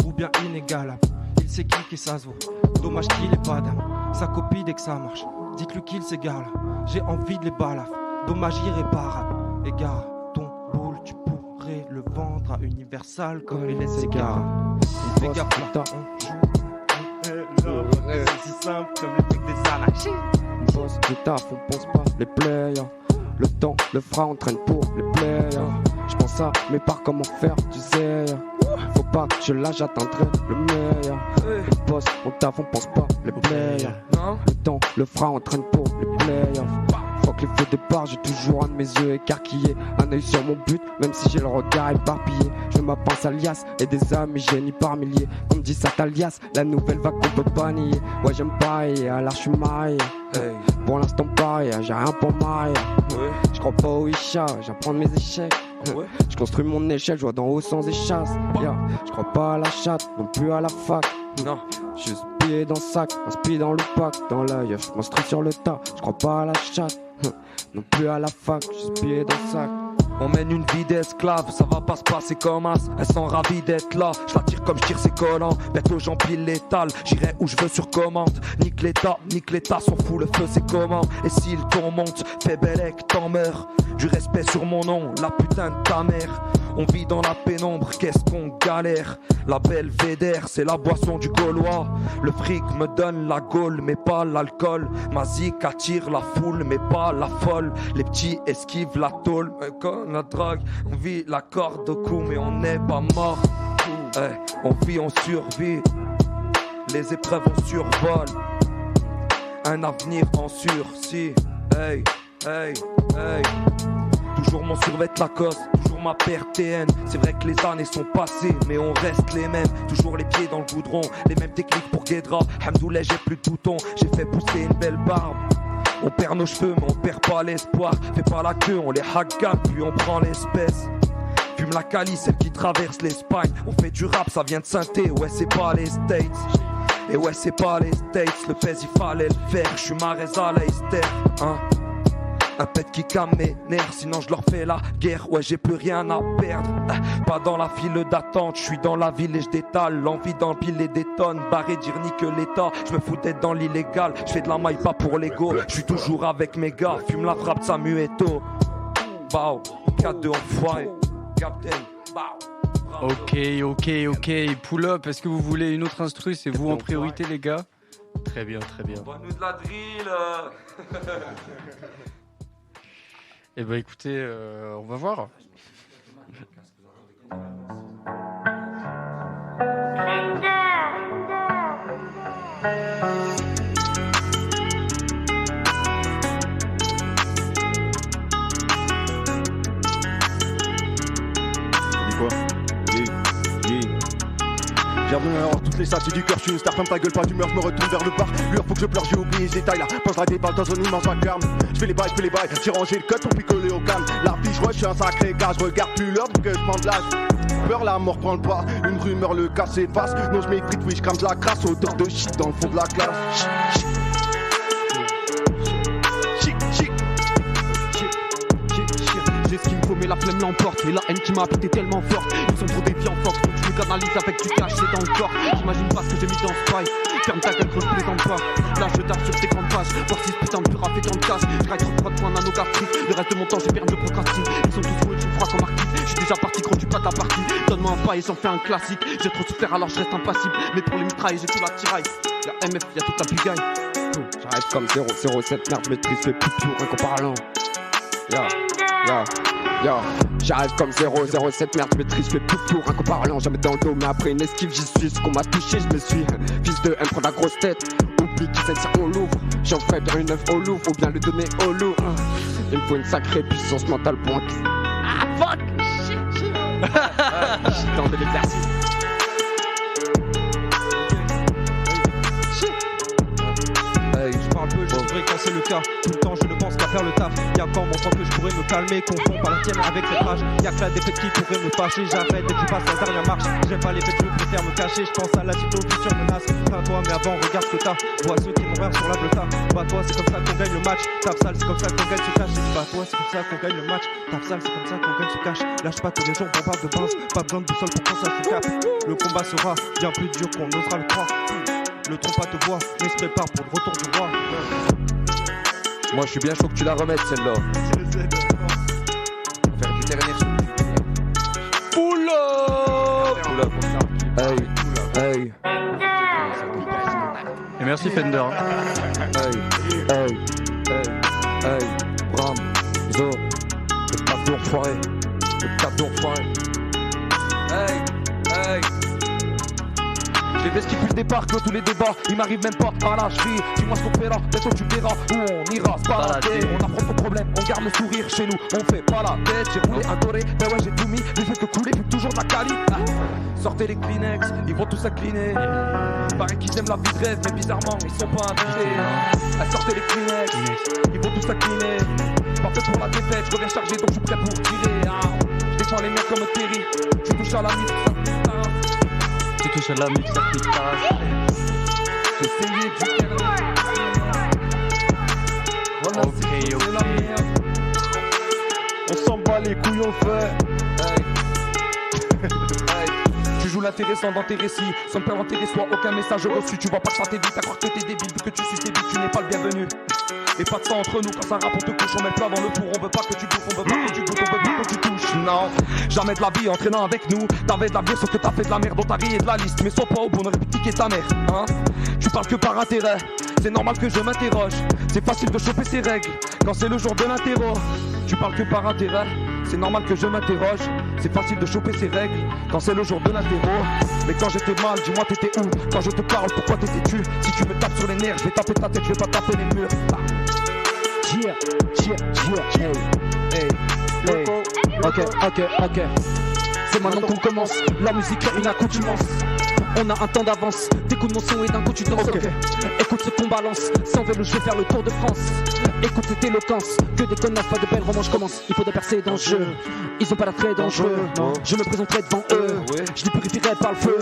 ou bien inégalable. Il sait kick et ça se voit, dommage qu'il est pas d'âme. Sa copie dès que ça marche, dites-lui qu'il s'égare là. J'ai envie de les balafres, dommage irréparable. Égare ton boule, tu pourrais le vendre à Universal comme les égards. Fais gaffe là, on joue. C'est si simple comme les trucs des anarchistes. On bosse du taf, on pense pas les players. Le temps le fera, on traîne pour les players. Je pense à mes parts, comment faire, tu sais. Faut pas que je lâche, j'atteindrai le meilleur. On bosse, on taf, on pense pas les players. Le temps le fera, on traîne pour les players. Fuck les feux départ, j'ai toujours un de mes yeux écarquillés. Un œil sur mon but, même si j'ai le regard éparpillé. Je ma pince alias et des amis génies par milliers. Comme dit Satalias, la nouvelle vague qu'on peut pas nier. Ouais j'aime pareil, alors je suis marié. Pour l'instant pareil, j'ai rien pour marier. Je crois pas au Isha, j'apprends de mes échecs. Je construis mon échelle, je vois d'en haut sans échasse. Je crois pas à la chatte, non plus à la fac. Non, juste pied dans le sac, un speed dans le pack. Dans l'œil, je m'instruis sur le tas. Je crois pas à la chatte, non plus à la fac, juste pied dans le sac. On mène une vie d'esclave, ça va pas se passer comme as. Elles sont ravies d'être là, je la tire comme je tire ses collants. Bientôt j'empile l'étal, j'irai où je veux sur commande. Nique l'état, s'en fout, le feu c'est comment. Et s'il tourmente, fais Bellec, t'en meurs. Du respect sur mon nom, la putain de ta mère. On vit dans la pénombre, qu'est-ce qu'on galère. La Belvédère, c'est la boisson du Gaulois. Le fric me donne la gaule, mais pas l'alcool. Ma zik attire la foule, mais pas la folle. Les petits esquivent la tôle, mais comme la drogue. On vit la corde au cou, mais on n'est pas mort. On vit, on survit. Les épreuves on survole. Un avenir en sursis. Toujours mon survêt Lacoste, toujours sur ma perte TN. C'est vrai que les années sont passées, mais on reste les mêmes. Toujours les pieds dans le goudron, les mêmes techniques pour Guédra. Hamdoulah, j'ai plus de boutons, j'ai fait pousser une belle barbe. On perd nos cheveux, mais on perd pas l'espoir. Fais pas la queue, on les hackale, puis on prend l'espèce. Fume la Cali, celle qui traverse l'Espagne. On fait du rap, ça vient de Saint-Thé, ouais c'est pas les States. Et ouais c'est pas les States, le pèse il fallait le faire. J'suis Mahrez à Leicester, hein. Un pet qui calme mes nerfs, sinon je leur fais la guerre. Ouais j'ai plus rien à perdre, pas dans la file d'attente. Je suis dans la ville et je détale, l'envie d'empiler des tonnes. Barré dire ni que l'état, je me fous d'être dans l'illégal. Je fais de la maille pas pour l'ego, je suis toujours avec mes gars. Fume la frappe Samueto, bow, 4-2 enfoiré, Captain, bow. Ok. Pull up, est-ce que vous voulez une autre instru? C'est vous en priorité les gars? Très bien. Nous de la drill. Eh ben écoutez, on va voir. J'ai revenu alors toutes les saletés du cœur, je suis une star, ferme ta gueule, pas d'humeur, je me retourne vers le bar. Lueur, faut que je pleure, j'ai oublié ce détail là. Pense à des balles dans un immense vacarme. Je fais les bails, j'ai rangé le cut pour picoler au calme. La vie, je suis un sacré gars, je regarde plus l'heure que je prends de l'âge. Peur, la mort prend le pas, une rumeur, le cas s'efface. Non, je m'effrite, oui, je crame de la crasse, odeur de shit dans le fond de la classe. J'ai ce qu'il me faut mais la flemme l'emporte. Et la haine qui m'a habité tellement forte. Ils sont trop défiants force, donc je me canalise avec du cash, c'est dans le corps. J'imagine pas ce que j'ai mis dans ce paille. Ferme ta gueule gros, je plaisante pas. Là je tape sur tes grandes pages. Voir si ce putain de pur a fait tant de casse. Je raille trop de poids de nano-gastrique. Le reste de mon temps j'ai perdu de procrastine. Ils sont tous fous et je suis froid comme Marquis. Je suis déjà parti gros, je suis pas de la partie. Donne-moi un paille et j'en fais un classique. J'ai trop souffert alors je reste impassible. Mais pour les mitrailles j'ai tout la tiraille. Y'a MF, y'a toute la bigaille. J'arrive comme 007, merde, maîtrise fait plus pur, rien qu'en parlant. J'arrive comme 007, merde, maîtrise fait plus pur, rien qu'en parlant. Jamais dans le dos, mais après une esquive, j'y suis. Ce qu'on m'a touché, je me suis. Fils de M, prend la grosse tête. Oublie qui s'attire au Louvre. J'en ferai bien une œuvre au Louvre, ou bien le donner au loup. Il me faut une sacrée puissance mentale pour un. Ah fuck! Shit! Dans de l'exercice. Je parle peu, je voudrais casser le cas. Tout le temps je ne pense qu'à faire le taf. Y'a quand mon temps que je pourrais me calmer. Confond pas la tienne avec cette rage. Y'a que la défaite qui pourrait me fâcher. J'arrête et tu passes la dernière marche. J'aime pas les fêtes, je préfère me cacher. Je pense à la suite aux futures menaces. Pas toi mais avant regarde ce que t'as. Vois ceux qui mourent sur la bleuta. Pas toi c'est comme ça qu'on gagne le match. Tape sale c'est comme ça qu'on gagne ce cash. Pas toi c'est comme ça qu'on gagne le match. Tape sale c'est comme ça qu'on gagne ce cash. Lâche pas tous les jours on parle de base. Pas besoin de boussole pour qu'on sache le cap. Le combat sera bien plus dur qu'on osera le croire. Le trompe te voit, mais se prépare pour le retour du roi. Moi je suis bien chaud que tu la remettes celle-là. Faire du dernier son. Pull up. Hey. Et merci Fender. Hey. Bram, Zo. Le cadeau enfoiré. Hey. Je les esquive depuis le départ, clôt tous les débats. Il m'arrive même pas à la cheville. Dis-moi ce qu'on fait là, bientôt tu verras où on ira se balader. On affronte nos problèmes, on garde le sourire chez nous. On fait pas la tête, j'ai roulé un doré. Ben ouais j'ai tout mis, les yeux que couler, puis toujours de la quali. Sortez les Kleenex, ils vont tous s'incliner. Paraît qu'ils aiment la vie de rêve, mais bizarrement ils sont pas invités. Sortez les Kleenex, ils vont tous s'incliner. Parfait pour la défaite, je reviens chargé donc je suis prêt pour tirer. Je défends les miens comme Terry, je touche à la mise. Tu touches à la mix, ça fait pas. J'essayais du Ok. On s'en bat les couilles, on fait. Tu joues l'intéressant dans tes récits, sans perdre intérêt, soit aucun message reçu. Tu vois pas que ça t'évite, à croire que t'es débile, vu que tu suis débile, tu n'es pas le bienvenu. Et pas de sang entre nous, quand ça rappe on te couche, on met le plat dans le four. On veut pas que tu bouffes, on veut pas que tu goûtes, on veut pas que tu touches. Non, jamais de la vie entraînant avec nous. T'avais de la vie sauf que t'as fait de la merde, on t'a rayé de la liste. Mais sois pas au bout, on aurait pu piquer ta mère, hein. Tu parles que par intérêt, c'est normal que je m'interroge. C'est facile de choper ses règles, quand c'est le jour de l'interro. Tu parles que par intérêt, c'est normal que je m'interroge. C'est facile de choper ses règles, quand c'est le jour de l'interro. Mais quand j'étais mal, dis-moi t'étais où? Quand je te parle, pourquoi t'étais-tu? Si tu me tapes sur les nerfs, je vais taper ta tête, je vais pas taper les murs. Yeah, hey. Ok. C'est maintenant qu'on commence. La musique est une accoutumance. On a un temps d'avance, t'écoutes mon son et d'un coup tu danses. Okay. Écoute ce qu'on balance, sans vélo je vais faire le tour de France. Écoute cette éloquence, que des connasses, pas de belles romans, je commence. Il faut des percées dans le jeu, ils ont pas l'air très dangereux. Je me présenterai devant eux, je les purifierai par le feu.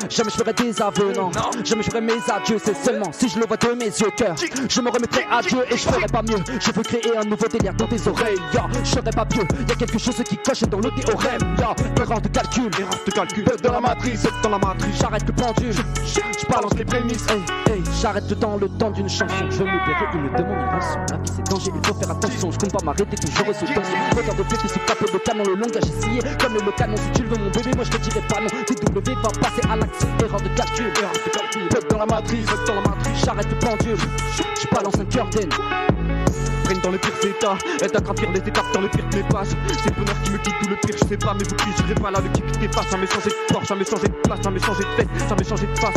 Jamais je ferai des aveux, non. Jamais je ferai mes adieux, c'est seulement si je le vois de mes yeux que je me remettrai à Dieu et je ferai pas mieux. Je veux créer un nouveau délire dans tes oreilles, je serai pas pieux. Y'a quelque chose qui coche dans le théorème, erreur de calcul, dans la matrice, j'arrête le pendule, je balance les prémices, hey, j'arrête le temps d'une chanson. Je me verrai, il me demande une rançon. La vie c'est danger, il faut faire attention. Je compte pas m'arrêter, toujours sous tension. Regard de pété sous capot de canon, le langage est scié comme le canon. Si tu le veux mon bébé, moi je te dirai pas non. TW va passer à l'action, erreur de calcul, bug dans la matrice, j'arrête le pendule, je balance un cœur d'aine. Dans le pire état, aide à gravir les étapes dans le pire de mes pages. C'est le bonheur qui me quitte ou le pire, je sais pas, mais vous criez pas là, le kick t'efface. Jamais changé de corps, jamais changé de place, jamais changé de tête, jamais changé de face.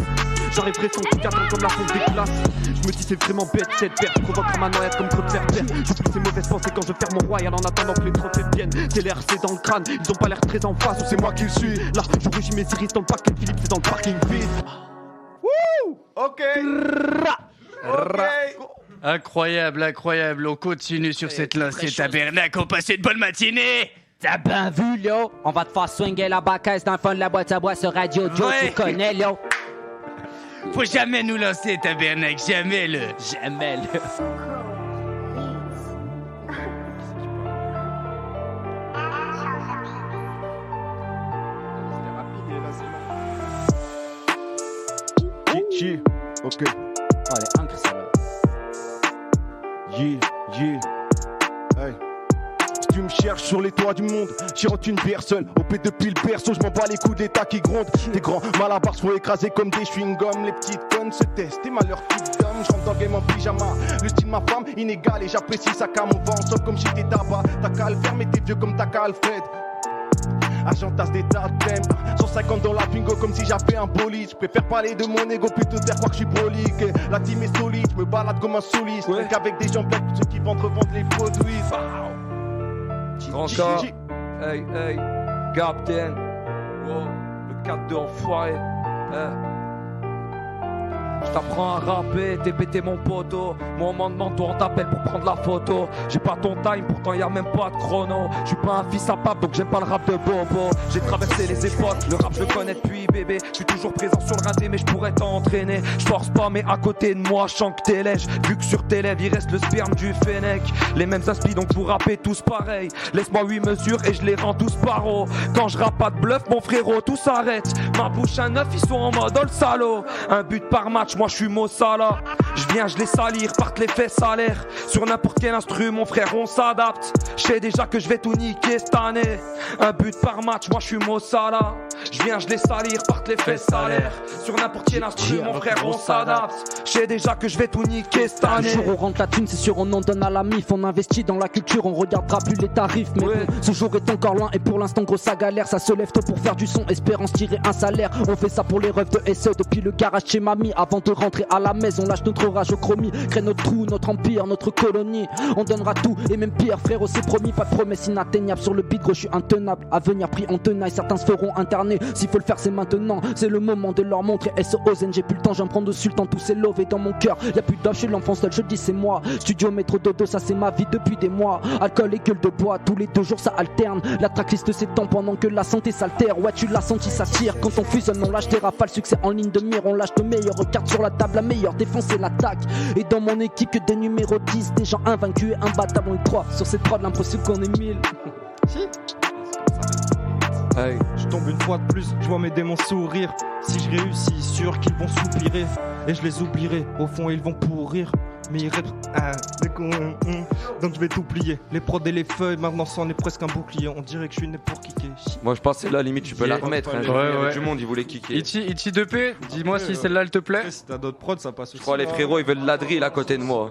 J'arriverai sans tout cadre comme la fonte des glaces. Je me dis c'est vraiment bête, cette perte provoquera ma noyade comme trop de faire-faire. J'oublie ces mauvaises pensées quand je ferme mon royal en attendant que les trophées viennent. C'est l'air, c'est dans le crâne, ils ont pas l'air très en face ou c'est moi qui le suis. Là, je régis mes iris dans le paquet de Philippe, c'est dans le parking vide. Wouh! Ok! Incroyable, on continue sur cette lancée tabernacle, on passe une bonne matinée. T'as bien vu, là? On va te faire swinguer la bacaisse dans le fond de la boîte à bois sur Radio Joe, tu connais, là? Faut jamais nous lancer, tabernacle, jamais. Ok. Allez, ancre ça là. Yeah. Hey. Si tu me cherches sur les toits du monde, j'y rentre une bière seule. OP depuis le berceau, je m'en bats les coups de l'état qui gronde. Des grands malabars sont écrasés comme des chewing-gums. Les petites connes se testent, et malheur qui donne. Je rentre dans le game en pyjama. Le style ma femme, inégal et j'apprécie sa cam. On va ensemble comme j'étais tabac. T'as qu'à le faire, mais t'es vieux comme t'as qu'à Alfred. Agentasse des tas de thèmes, 150 dans la bingo comme si j'avais un bolide. Je préfère parler de mon ego plutôt de faire croire que je suis prolique. La team est solide, je me balade comme un soliste. Qu'avec des gens blagues, ceux qui vendent revendent les produits. Encore. Hey, Captain. Oh, le 4-2 enfoiré. Je t'apprends à rapper, t'es pété mon poteau. Moi on m'en demande, toi on t'appelle pour prendre la photo. J'ai pas ton time, pourtant y'a même pas de chrono. J'suis pas un fils à pape, donc j'aime pas le rap de bobo. J'ai traversé les époques, le rap je le connais depuis bébé. J'suis toujours présent sur le rinté mais j'pourrais t'entraîner. J'force pas mais à côté de moi, j'sens que t'es lèche. Vu que sur tes lèvres il reste le sperme du fennec. Les mêmes inspi donc vous rappez tous pareil. Laisse-moi 8 mesures et je les rends tous paro. Quand je rappe pas de bluff mon frérot tout s'arrête. Ma bouche un 9 ils sont en mode oh le salaud. Un but par match moi je suis Mossala. Je viens, je les salir, partent les fesses à l'air. Sur n'importe quel instrument, mon frère, on s'adapte. Je sais déjà que je vais tout niquer cette année. Un but par match, moi je suis Mossala. Je viens, je les salir, partent les fesses à l'air. Sur n'importe quel instrument, mon frère, on s'adapte. Je sais déjà que je vais tout niquer cette année. Le jour où on rentre la thune, c'est sûr, on en donne à la mif. On investit dans la culture, on regardera plus les tarifs. Mais bon, ce jour est encore loin et pour l'instant, gros, ça galère. Ça se lève tôt pour faire du son, espérance tirer un salaire. On fait ça pour les rêves de SE depuis le garage chez mamie. Avant de rentrer à la maison, on lâche notre rage au chromie. Crée notre trou, notre empire, notre colonie. On donnera tout et même pire, frérot, c'est promis. Pas de promesse inatteignable sur le beat, gros, je suis intenable. À venir pris en tenaille, certains se feront interner. S'il faut le faire, c'est maintenant. C'est le moment de leur montrer SOZN. J'ai plus le temps, j'en prends dessus le temps. Tout s'est lové dans mon cœur. Y'a plus d'offre, je suis l'enfant seul, je dis c'est moi. Studio, métro, dodo, ça c'est ma vie depuis des mois. Alcool et gueule de bois, tous les 2 jours ça alterne. La tracklist s'étend pendant que la santé s'altère. Ouais, tu l'as senti, ça tire. Quand on fusionne, on lâche des rafales. Succès en ligne de mire, on lâche nos meilleures cartes sur la table. La meilleure défense c'est l'attaque. Et dans mon équipe que des numéros 10, des gens invaincus et imbattables. On est 3 sur cette prod, l'impression qu'on est 1000. Si. Hey, je tombe une fois de plus, je vois mes démons sourire. Si je réussis, sûr qu'ils vont soupirer. Et je les oublierai, au fond ils vont pourrir. Mais ils donc je vais tout plier. Les prods et les feuilles, maintenant c'en est presque un bouclier. On dirait que je suis né pour kicker. Moi je pensais là limite tu peux la remettre. Ouais. Du monde il voulait kicker. Ichi 2P, dis-moi si celle-là elle te plaît. Si t'as d'autres prods, ça passe aussi. Je crois les frérots ils veulent la drill à côté de moi.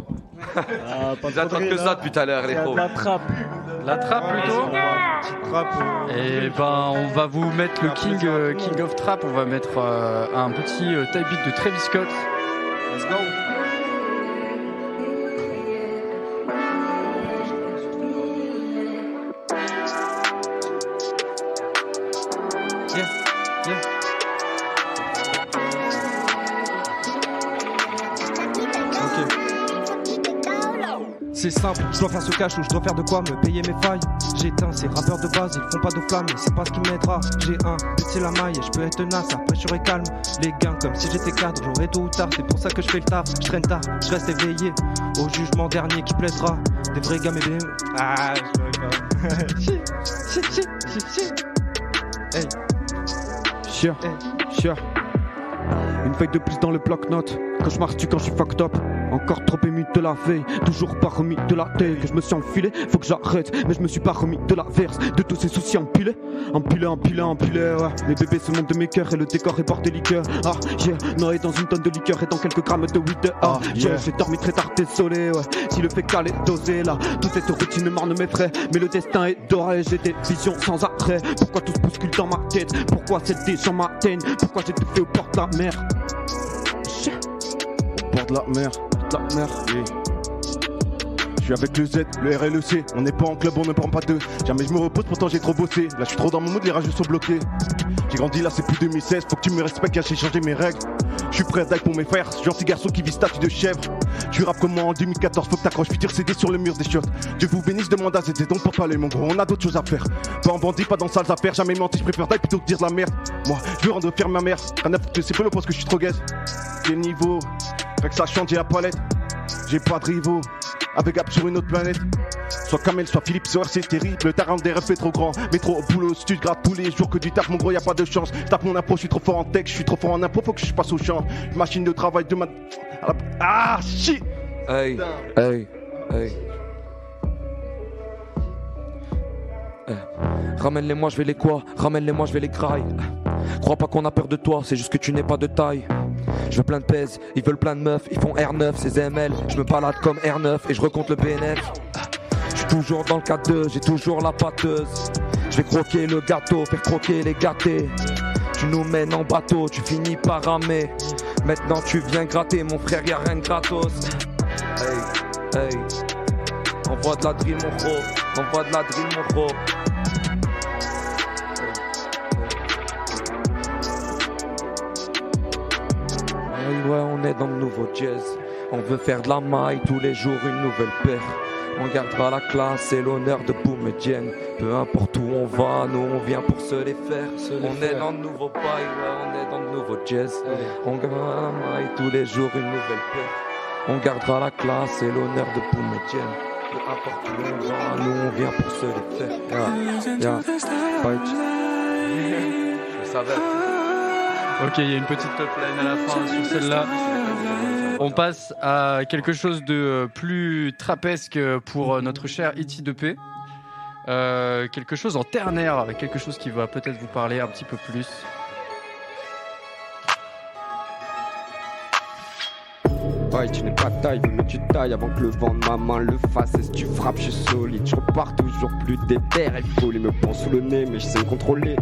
Ils attendent que ça depuis tout à l'heure les frérots. La trappe. La trappe plutôt. Petite trappe. Et ben on va vous mettre le King of Trap. On va mettre un petit type beat de Travis Scott. Let's go. C'est simple, je dois faire ce cash ou je dois faire de quoi me payer mes failles. J'éteins ces rappeurs de base, ils font pas de flamme et c'est pas ce qui m'aidera. J'ai un but, c'est la maille et je peux être tenace, après je serai calme. Les gains comme si j'étais cadre, j'aurai tôt ou tard, c'est pour ça que je fais le taf. Je traîne tard, je reste éveillé au jugement dernier qui plaidera. Des vrais gars mais bien. Ah, je l'aurais pas. Hey. Chieur, chieur. Une feuille de plus dans le bloc-notes. Cauchemar tu quand je suis fucked up. Encore trop ému de la veille, toujours pas remis de la taille. Que je me suis enfilé, faut que j'arrête. Mais je me suis pas remis de la verse. De tous ces soucis empilés, ouais. Les bébés se montent de mes cœurs et le décor est bordé liqueur. Ah yeah, noyé dans une tonne de liqueur et dans quelques grammes de weed. Ah yeah, j'ai dormi très tard, désolé ouais. Si le fécal est dosé là, toute cette routine morne m'effraie. Mais le destin est doré, j'ai des visions sans arrêt. Pourquoi tout se bouscule dans ma tête? Pourquoi ces gens m'atteignent? Pourquoi j'ai tout fait au bord de la mer? Au bord de la mer. Yeah. Je suis avec le Z, le R et le C. On n'est pas en club, on ne prend pas deux. Jamais je me repose, pourtant j'ai trop bossé. Là je suis trop dans mon mood, les rageux sont bloqués. J'ai grandi là, c'est plus 2016. Faut que tu me respectes, j'ai changé mes règles. Je suis prêt à die pour mes frères. Gentil garçon qui vit statut de chèvre. Tu rappes comme moi en 2014, faut que t'accroches. Futur CD sur le mur des chiottes. Dieu vous bénisse, demande à ZZ, donc porte pas les mon gros. On a d'autres choses à faire. Pas en bandit, pas dans sales affaires. Jamais menti, je préfère die plutôt que dire de la merde. Moi, je veux rendre fier ma mère. Rien à foutre, c'est peu le parce que je suis trop gaze. Quel niveau? Fait que ça chante, j'ai la palette. J'ai pas de rivaux. Avec Gap sur une autre planète. Soit Kamel, soit Philippe, soit c'est terrible. Le terrain des refs est trop grand. Métro au boulot, stud, gratte tous les jours que du taf, mon gros, y a pas de chance. Tape mon impro, je suis trop fort en tech, je suis trop fort en impro, faut que je passe au champ. Machine de travail de ma. Ah shit! Hey, hey, hey. Ramène-les-moi, je vais les quoi? Ramène-les-moi, je vais les graille. Crois pas qu'on a peur de toi, c'est juste que tu n'es pas de taille. Je veux plein de pèse, ils veulent plein de meufs, ils font R9, ces ML. Je me balade comme R9 et je recompte le BNF. Je suis toujours dans le 4-2, j'ai toujours la pâteuse. Je vais croquer le gâteau, faire croquer les gâtés. Tu nous mènes en bateau, tu finis par ramer. Maintenant tu viens gratter, mon frère, y'a rien de gratos. Hey, hey. Envoie de la drill, mon gros. Envoie de la drill, mon gros. Ouais, on est dans le nouveau jazz. On veut faire de la maille tous les jours, une nouvelle paire. On gardera la classe et l'honneur de Boom et Jen. Peu importe où on va, nous on vient pour se les faire. On est dans le nouveau bail, ouais, on est dans le nouveau jazz. On gardera la maille tous les jours, une nouvelle paire. On gardera la classe et l'honneur de Boom et Jen. Peu importe où on va, nous on vient pour se les faire. Je savais. Ok, il y a une petite top line à la fin sur celle-là. On passe à quelque chose de plus trapesque pour notre cher Iti2P. Quelque chose en ternaire, quelque chose qui va peut-être vous parler un petit peu plus. Ouais, tu n'es pas taille, mais tu tailles avant que le vent de ma main le fasse. Et si tu frappes, je suis solide, je repars toujours plus déter. Elle folie me prend sous le nez, mais je sais me contrôler.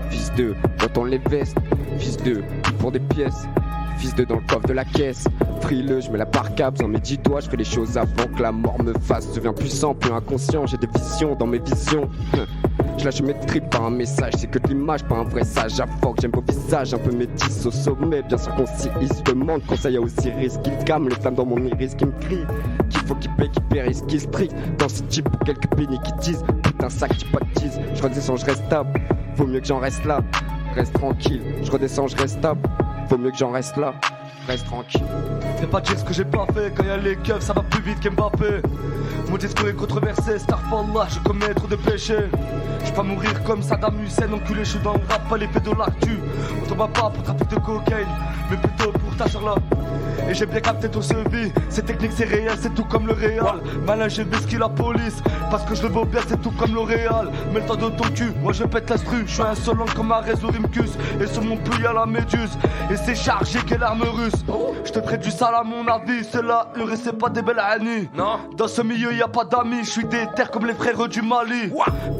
Fils de, botons les vestes. Fils de, pour des pièces. Fils de, dans le coffre de la caisse. Frileux, je mets la barre cap dans mes 10 doigts. Je fais les choses avant que la mort me fasse. Je deviens puissant, plus inconscient. J'ai des visions dans mes visions. Je lâche mes tripes par un message. C'est que de l'image, pas un vrai sage. J'avoue que j'aime vos visages, un peu métis au sommet. Bien sûr qu'on s'y demande. Conseil à Osiris qui me calme. Les flammes dans mon iris qui me crient. Qu'il faut qu'il paye, qu'il périsse, qu'il se prie. Dans ce type pour quelques pénis qui disent. Putain, sac qui baptise. Je redescends, je reste stable. Vaut mieux que j'en reste là. Reste tranquille. Je redescends, je reste stable. Vaut mieux que j'en reste là. Reste tranquille. Fais pas dire ce que j'ai pas fait. Quand y'a les keufs, ça va plus vite qu'Mbappé. Mon discours est controversé. Starfallah, je commets trop de péchés. J'vais pas mourir comme Saddam Hussein. Enculé, je suis dans le rap, pas l'effet de l'actu. On tombe pas pour trafic de cocaïne, mais plutôt pour ta Charlotte. Et j'ai bien capté ton survie. C'est technique, c'est réel, c'est tout comme le Real. Malin, j'ai whisky la police. Parce que je le vaux bien, c'est tout comme L'Oréal. Mets le temps de ton cul, moi je pète l'instru. Je suis insolent comme un réseau Rimkus. Et sur mon pull y'a la méduse. Et c'est chargé quelle arme russe. Je te ferai du sale à mon avis. C'est la hure et c'est pas des belles années. Non. Dans ce milieu y'a pas d'amis. Je suis déter comme les frères du Mali.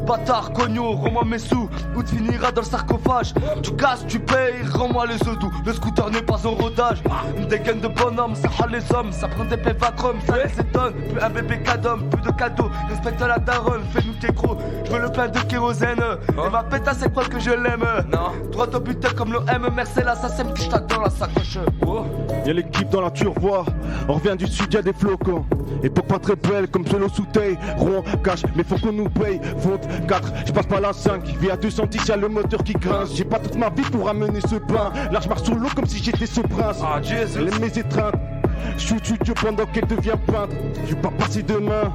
Bâtard, cogno, rends-moi mes sous. Ou tu finiras dans le sarcophage. Tu casses, tu payes, rends-moi les œufs doux. Le scooter n'est pas en rodage. visage. Une dégaine de bonhomme, ça rend les hommes. Ça prend des pévatrum, ça les étonne. Plus un bébé qu'adhomme, plus de cadeaux. Respecte la daronne, fais-nous tes gros. Je veux le pain de kérosène. Et ma pétasse, c'est quoi que je l'aime? Non. Droit au but comme l'OM, merci l'assassin que je t'adore la sacoche. Y'a l'équipe dans la turvoire, on revient du sud, y'a des flocons. Époque pas très belle comme Zolo Souteil. Rond, cash, mais faut qu'on nous paye. Fonte 4, je passe pas la 5. Vie à 210, y'a le moteur qui grince. J'ai pas toute ma vie pour ramener ce pain. Là je marche sur l'eau comme si j'étais ce prince. Elle aime mes étreintes. Je suis au studio pendant qu'elle devient peintre. Je vais pas passer demain.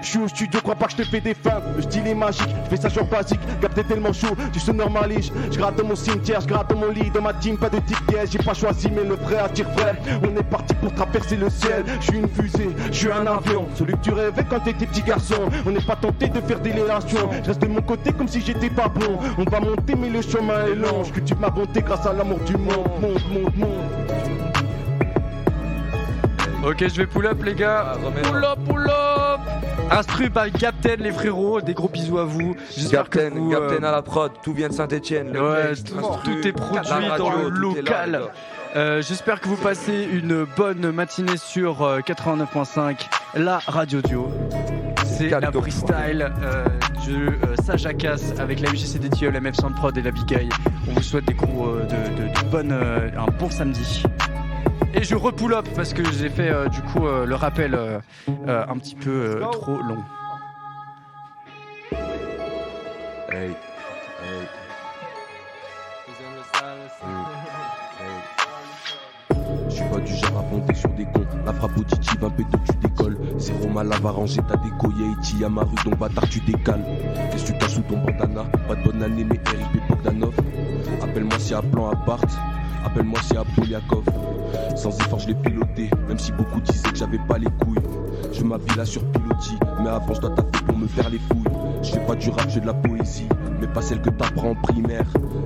Je suis au studio, crois pas que je te fais des feintes. Le style est magique, je fais ça genre basique. Gap t'es tellement chaud, tu se normalises. Je gratte dans mon cimetière, je gratte dans mon lit. Dans ma team, pas de tic piège. J'ai pas choisi, mais le frère attire frère. On est parti pour traverser le ciel. Je suis une fusée, je suis un avion. Celui que tu rêvais quand t'étais petit garçon. On n'est pas tenté de faire des relations. Je reste de mon côté comme si j'étais pas bon. On va monter, mais le chemin est long. Je cultive ma bonté grâce à l'amour du monde. Monte. Ok, je vais pull up les gars. Pull up. Instru par Gapten les frérots, des gros bisous à vous. Gapten à la prod, tout vient de Saint-Etienne. Ouais, tout est produit dans le local. J'espère que vous passez une bonne matinée sur 89.5, la radio duo. C'est la freestyle de Sage Akas avec la MJC des Tilleuls, MF Sound Prod et la Big Guy. On vous souhaite des gros, un bon samedi. Et je repull up parce que j'ai fait du coup le rappel un petit peu trop long. Hey. Je suis pas du genre à monter sur des cons. La frappe auditive, un pédo, tu décolles. C'est Roma, la va ranger, t'as décollé. Iti à ma rue, donc bâtard, tu décales. Qu'est-ce que tu caches sous ton bandana? Pas de bonne année, mais RIP Bogdanov. Appelle-moi si à plan appart. Appelle-moi si à Poliakov. Sans effort je l'ai piloté, même si beaucoup disaient que j'avais pas les couilles. Je m'habille là sur pilotis, mais avant je dois taper pour me faire les fouilles. Je fais pas du rap, j'ai de la poésie, mais pas celle que t'apprends en primaire.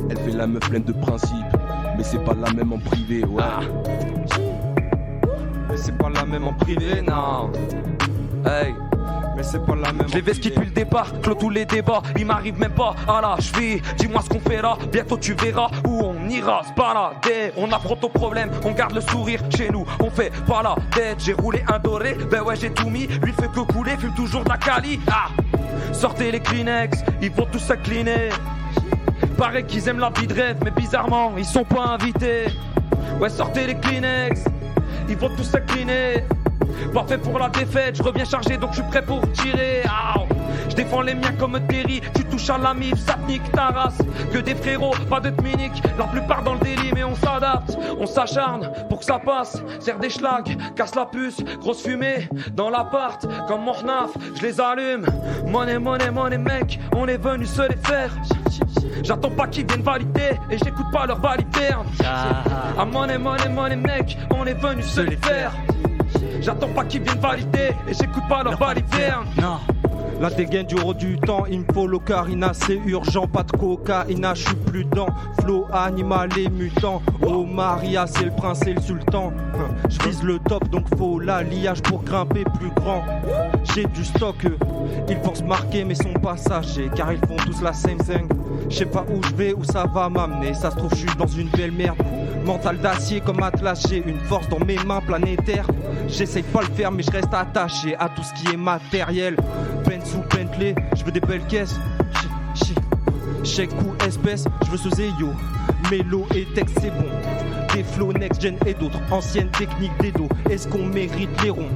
Elle fait la meuf pleine de principes, mais c'est pas la même en privé, ouais. Mais c'est pas la même en privé, non. Hey. Mais c'est pas la même. Je les vestis depuis le départ, clôt tous les débats. Il m'arrive même pas à la cheville. Dis-moi ce qu'on fait là, bientôt tu verras où on ira se balader. On affronte aux problèmes, on garde le sourire chez nous. On fait pas la tête, j'ai roulé un doré. Ben ouais, j'ai tout mis, lui fait que couler, fume toujours de la Cali. Sortez les Kleenex, ils vont tous s'incliner. Paraît qu'ils aiment la vie de rêve, mais bizarrement, ils sont pas invités. Ouais, sortez les Kleenex, ils vont tous s'incliner. Pas fait pour la défaite, je reviens chargé donc je suis prêt pour tirer. Je défends les miens comme Terry, tu touches à la mif, ça te nique ta race. Que des frérots, pas de tminique, la plupart dans le délit mais on s'adapte. On s'acharne pour que ça passe, serre des schlags, casse la puce, grosse fumée dans l'appart. Comme mon knaf, je les allume. Money mec, on est venu se les faire. J'attends pas qu'ils viennent valider et j'écoute pas leur validerne. Money mec, on est venu se les faire. J'attends pas qu'ils viennent valider et j'écoute pas leur validerne. Non. La dégaine du haut du temps, il me faut l'ocarina, c'est urgent, pas de cocaïna, je suis plus dans flow animal et mutant. Oh Maria, c'est le prince et le sultan. Je vise le top donc faut l'alliage pour grimper plus grand. J'ai du stock, ils pensent marquer mais sont passagers car ils font tous la same thing. Je sais pas où je vais, où ça va m'amener, ça se trouve je suis dans une belle merde. Mental d'acier comme Atlas, j'ai une force dans mes mains planétaires. J'essaye pas le faire mais je reste attaché à tout ce qui est matériel. Benz ou Bentley, je veux des belles caisses. Chèque ou espèce, je veux ce zéyo. Mélo et texte c'est bon. Des flows next gen et d'autres anciennes techniques des dos. Est-ce qu'on mérite les ronds?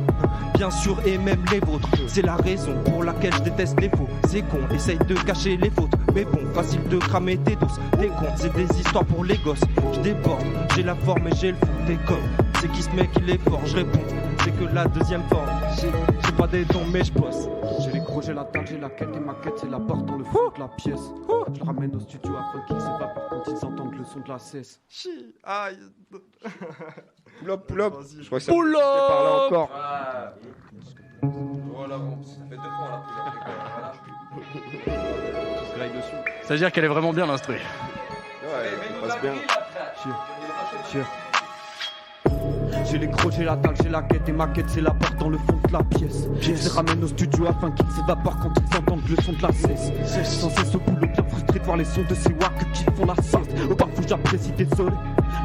Bien sûr et même les vôtres. C'est la raison pour laquelle je déteste les faux. C'est con, essaye de cacher les fautes. Mais bon, facile de cramer tes doses. Des contes, c'est des histoires pour les gosses. Je déborde, j'ai la forme et j'ai le fond. T'es comme, c'est qui ce mec il est fort? Je réponds, c'est que la deuxième forme. J'ai pas des dons mais je bosse. J'ai les gros, j'ai la dalle, j'ai la quête et ma quête c'est la barre dans le fond de la pièce. Je le ramène au studio afin qu'ils s'évaporent quand ils entendent le son de la cesse. Pull up. Je crois que ça Pull up. parler encore. Voilà, bon, ça fait 2 fois là. Ça veut dire qu'elle est vraiment bien l'instru. Ouais, ça passe bien. Cheer. J'ai les crocs, j'ai la dalle, j'ai la quête et ma quête c'est la porte dans le fond de la pièce. Je les ramène au studio afin qu'ils s'évaporent quand ils entendent le son de la cesse. Sans cesse au boulot, bien frustré de voir les sons de ces wacks qui font la sieste. Au parfois j'apprécie, désolé.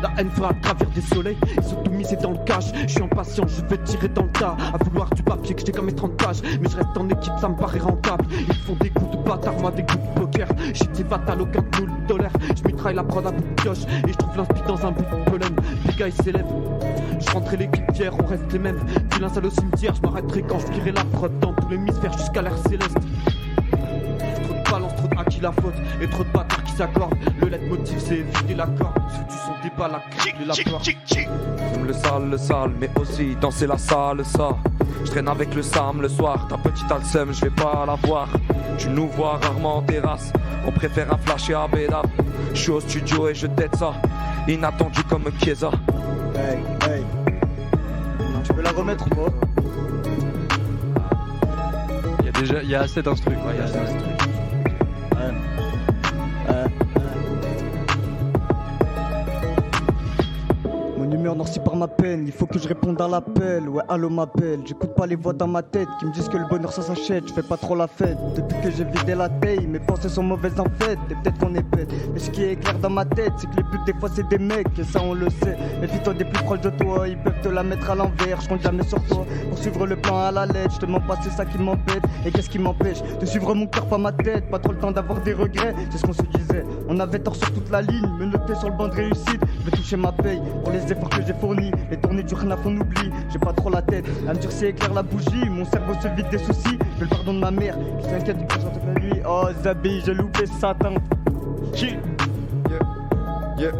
La haine fera gravir des soleils. Ils sont tout misés dans le cash. Je suis impatient, je vais tirer dans le tas. À vouloir du papier que j'étais comme mes 30 pages. Mais je reste en équipe, ça me paraît rentable. Ils font des coups de bâtard, moi des coups de poker. J'ai des fatales, aucun de nous le tolère. Je mitraille la prod à bout de pioche. Et je trouve l'inspi dans un bout de pollen. Les gars ils s'élèvent. Je rentrerai l'équipe fière, on reste les mêmes. Du linge sale au cimetière, je m'arrêterai quand je plierai la prod dans tous les hémisphères jusqu'à l'ère céleste. Trop de balance, trop de à qui la faute. Et trop de bâtards qui s'accordent. Le leitmotiv c'est éviter la corde. Ceux du son débat, la crique et la porte. J'aime le sale, mais aussi danser la salle, ça. Je traîne avec le Sam le soir. Ta petite a le seum, je vais pas la voir. Tu nous vois rarement en terrasse. On préfère un flash et un bédap. Je suis au studio et je tête ça. Inattendu comme Chiesa. Hey, hey. Tu veux la remettre ou pas? Il y a assez d'instrus. Ouais, Mon humeur noircie par ma peine, il faut que je réponde à l'appel. Ouais, allô m'appelle, j'écoute pas les voix dans ma tête qui me disent que le bonheur ça s'achète. Je fais pas trop la fête, depuis que j'ai vidé la taille. Mes pensées sont mauvaises en fait, et peut-être qu'on est bête. Mais ce qui est clair dans ma tête, c'est que les putes des fois c'est des mecs, et ça on le sait. Méfie-toi des plus proches de toi, ils peuvent te la mettre à l'envers. Je compte jamais sur toi, pour suivre le plan à la lettre. Je te mens pas, c'est ça qui m'embête. Et qu'est-ce qui m'empêche de suivre mon cœur, pas ma tête? Pas trop le temps d'avoir des regrets, c'est ce qu'on se disait. On avait tort sur toute la ligne, me noter sur le banc de réussite. Je vais toucher ma paye pour les efforts que j'ai fournis. Les tournées du RNAF on oublie, j'ai pas trop la tête à me dire c'est éclaire la bougie. Mon cerveau se vide des soucis, je veux le pardon de ma mère qui s'inquiète du présent toute la nuit. Oh Zabi, j'ai loupé Satan. Yeah.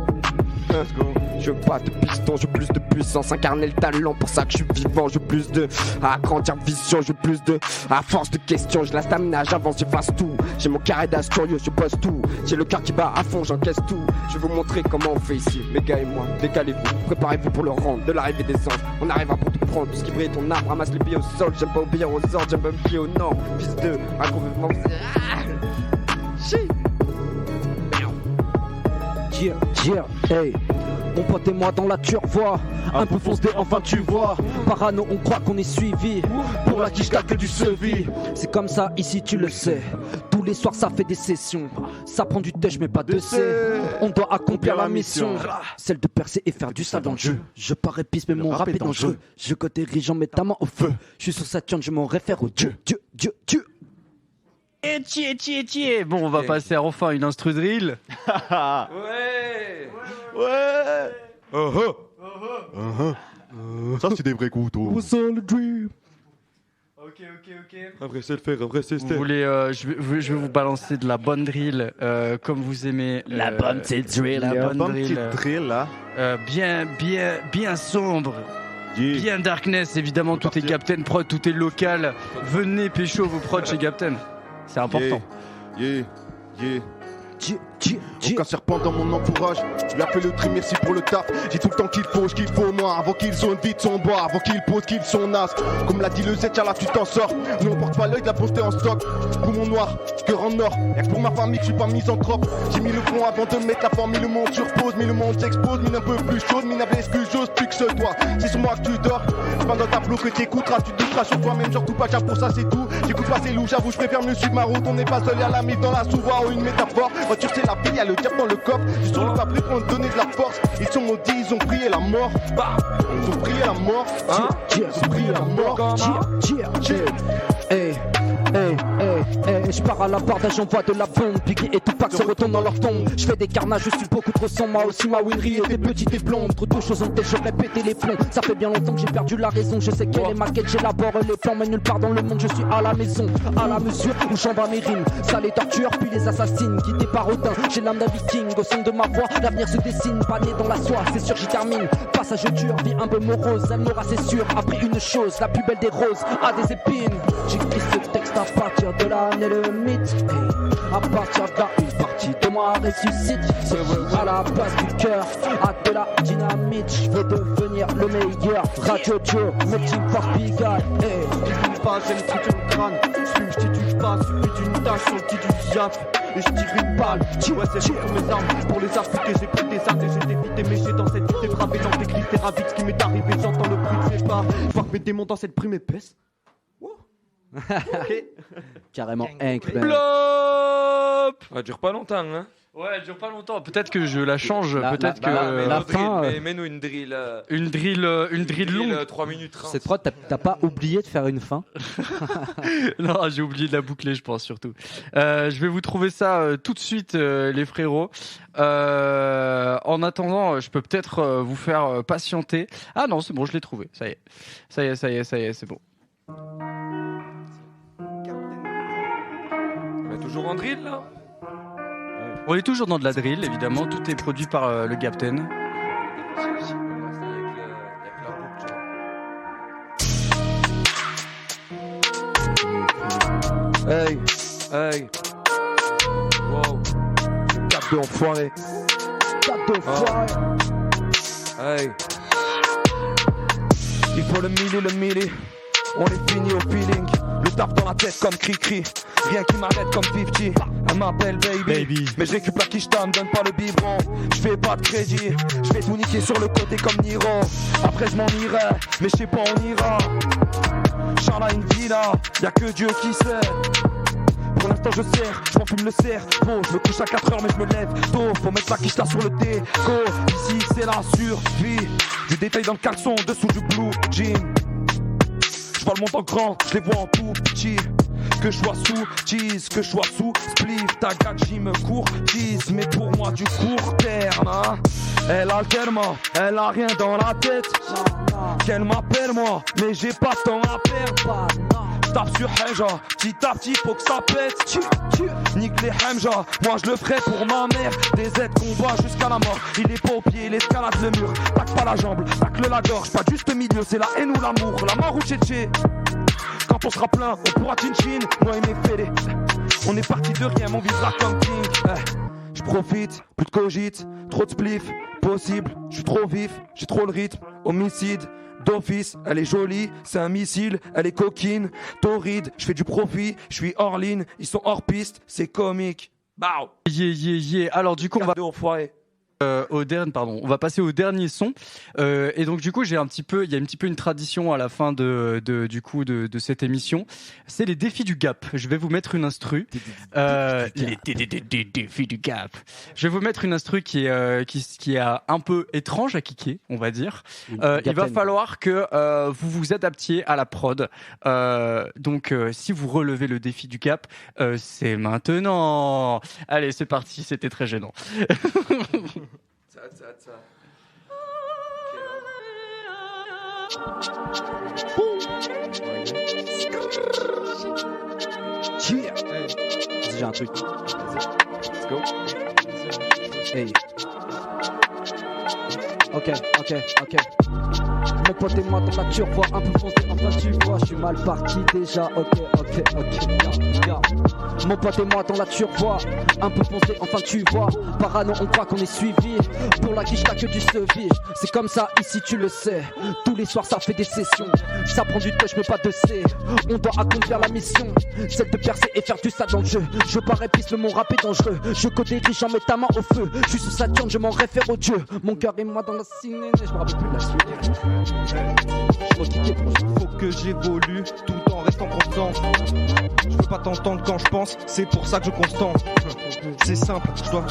Let's go. Je veux pas de piston, je veux plus de puissance, incarner le talent, pour ça que je suis vivant, je veux plus de agrandir vision, je veux plus de à force de questions, j'ai la stamina, j'avance, j'efface tout, j'ai mon carré d'as curieux, je bosse tout, j'ai le cœur qui bat à fond, j'encaisse tout, je vais vous montrer comment on fait ici, mes gars et moi, décalez-vous, préparez-vous pour le rendre, de l'arrivée des anges, on arrivera pour tout prendre, tout ce qui brille ton arbre, ramasse les billes au sol, j'aime pas obéir aux ordres, j'aime pas me plier au nord, fils de, un complètement Hey. Mon pote et moi dans la turvoie, un peu foncé enfin tu vois. Parano on croit qu'on est suivi, pour la quiche que du sevi. C'est comme ça ici tu le sais, tous les soirs ça fait des sessions. Ça prend du touch mais pas de C. On doit accomplir la mission, celle de percer et faire du sale dans le jeu. Je parais pisse mais mon rap est dangereux. Je côté riche, mets ta main au feu. Je suis sur Saturne, je m'en réfère au Dieu. Et bon, on va passer enfin une instru drill. Ça, c'est des vrais couteaux. Ok. Après, c'est le faire, après, c'est Vous voulez, je vais vous balancer de la bonne drill, comme vous aimez. La bonne petite drill. La bonne petite drill, là. Bien sombre. Bien darkness, évidemment, tout est Captain Prod, tout est local. Venez pécho vos prods chez Captain. C'est important. Aucun serpent dans mon entourage. Je lui appelle le tri, merci pour le taf. J'ai tout le temps qu'il faut moi. Avant qu'ils zone vite son bois, avant qu'ils posent qu'ils sont nasses. Comme l'a dit le Z, là tu t'en sors. Nous on porte pas l'œil de la poster en stock. Poumon noir, cœur en or. Y'a que pour ma famille que je suis pas misanthrope. J'ai mis le front avant de mettre la forme. Mis le monde sur pause, mis le monde s'expose. Mine un peu plus chaude, mine avec ce que j'ose plus que ce toi. C'est sur moi que tu dors. C'est pas dans ta flow que t'écouteras. Tu douteras sur toi-même, surtout pas cher pour ça, c'est tout. J'écoute pas ces loups, j'avoue, je préfère mieux suivre ma route. On n'est pas seul, y'a la mise dans la sous-voie ou une métaphore. Voiture, c'est la vie, y'a le diable dans le coffre. J'suis sur le papier pour me donner de la force. Ils sont maudits, ils ont prié la mort. Ils ont prié la mort. Hein? Ils ont prié la mort. Hey. Je pars à la barre, j'envoie de la bombe. Biggie et Tupac se retournent dans leur tombe. Je fais des carnages, je suis beaucoup trop sombre. Moi aussi ma winnery était petite et blonde. Trop de choses en tête, je répétais les plombs. Ça fait bien longtemps que j'ai perdu la raison. Je sais quelle est ma quête, j'élabore les plans. Mais nulle part dans le monde, je suis à la maison. À la mesure où j'envoie mes rimes. Ça les torture, puis les assassines. Guidés par Odin, j'ai l'âme d'un viking. Au son de ma voix, l'avenir se dessine. Pas né dans la soie, c'est sûr j'y termine. Passage dur, vie un peu morose. Elle m'aura c'est sûr appris une chose. La plus belle des roses a des épines. J'écris ce texte à partir de l'année le mythe. À partir de là, une partie de moi ressuscite. À la base du cœur, à de la dynamite. Je veux devenir le meilleur. Radio Joe, melting force big guy. J'titule pas, j'aime structure le crâne. Je titule pas, suffit d'une tâche sur le petit du diap. et je tire une balle. Ouais, c'est pour mes armes, pour les affûter, j'ai pris des armes et j'ai dégoûté. Mais j'ai dans cette vie frappé dans tes clips, t'es ravi de ce qui m'est arrivé. J'entends le bruit de ses pas. Je vois que mes démons dans cette prime épaisse. Okay. Carrément incroyable. Plop. Elle dure pas longtemps, hein. Ouais, elle dure pas longtemps. Peut-être que je la change. Peut-être que la fin. Mets-nous une drill. Une drill longue. 3 minutes 30. Cette prod, t'as pas oublié de faire une fin? Non, j'ai oublié de la boucler, je pense surtout. Je vais vous trouver ça tout de suite, les frérots. En attendant, je peux peut-être vous faire patienter. Ah non, c'est bon, je l'ai trouvé. Ça y est, c'est bon. On est toujours en drill là? On est toujours dans de la drill, évidemment. Tout est produit par le Gapten. Hey, hey. Wow. 4 d'enfoiré. 4 d'enfoiré. Hey. Il faut le milli. On est fini au feeling. Le taf dans la tête comme cri-cri. Rien qui m'arrête comme 50. Elle m'appelle baby. Mais je récupère la quicheta, me donne pas le biberon. Je fais pas de crédit. Je vais tout niquer sur le côté comme Niro. Après je m'en irai, mais je sais pas on ira. Charles a une villa, y'a que Dieu qui sait. Pour l'instant je serre, je m'enfume le cerf. Bon, je me couche à 4h mais je me lève tôt. Faut mettre la quicheta sur le déco. Ici c'est la survie. Du détail dans le caleçon, dessous du blue jean. Je vois le monde en grand, je les vois en tout petit. Que je sois sous cheese, que je sois sous spliff, ta gadji me courtise, mais pour moi du court terme, hein. Elle a le terme, elle a rien dans la tête. Qu'elle m'appelle moi, mais j'ai pas de temps à perdre. Tape sur Hemja, petit à petit faut que ça pète. Nique les Hemja, moi je le ferai pour ma mère. Des aides combat jusqu'à la mort. Il est pas au pied, il escalade le mur. Tac pas la jambe, tacle la gorge, pas juste le milieu, c'est la haine ou l'amour, la mort ou tchétché. Quand on sera plein, on pourra chin-chin, moi et mes fêlés. On est parti de rien, on vivra comme king. Je profite, plus de cogite, trop de spliff, possible, je suis trop vif, j'ai trop le rythme, homicide, d'office, elle est jolie, c'est un missile, elle est coquine, torride, je fais du profit, je suis hors ligne, ils sont hors piste, c'est comique. Bao. Yeah. Alors du coup, on va on va passer au dernier son. Et donc du coup, il y a un petit peu une tradition à la fin de cette émission. C'est les défis du Gap. Je vais vous mettre une instru. Les défis du Gap. Je vais vous mettre une instru qui est un peu étrange à kicker, on va dire. Il va falloir que vous vous adaptiez à la prod. Donc si vous relevez le défi du Gap, c'est maintenant. Allez, c'est parti. C'était très gênant. J'ai un truc. Let's go. Hey. Ok. Mon pote et moi dans la turbo, un peu foncé, enfin tu vois, je suis mal parti déjà. Ok. Yeah. Mon pote et moi dans la turbo, un peu foncé, enfin tu vois. Parano, on croit qu'on est suivi. Pour la quiche, t'as que du sevige. C'est comme ça, ici tu le sais. Tous les soirs, ça fait des sessions. Ça prend du touch, mais pas de C. On doit accomplir la mission. Celle de percer et faire du sale dans le jeu. Je parais pisse, le mon rap est dangereux. Je code des riches, j'en mets ta main au feu. Je suis sous Saturne, je m'en réfère au Dieu. Mon cœur et moi dans la ciné. Je me rappelle plus de la suite. Faut que j'évolue tout en restant constant. Je peux pas t'entendre quand je pense, c'est pour ça que je constant. C'est simple, je dois.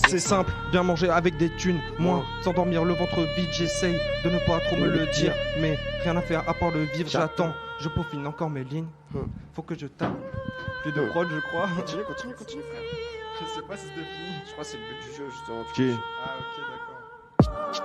C'est simple, bien manger avec des thunes, moins s'endormir le ventre vide. J'essaye de ne pas trop me le dire, mais rien à faire à part le vivre. J'attends, je peaufine encore mes lignes. Faut que je tape. Plus de prod, je crois. Continue, frère. Je sais pas si c'est fini. Je crois que c'est le but du jeu, justement. Ah, ok, d'accord.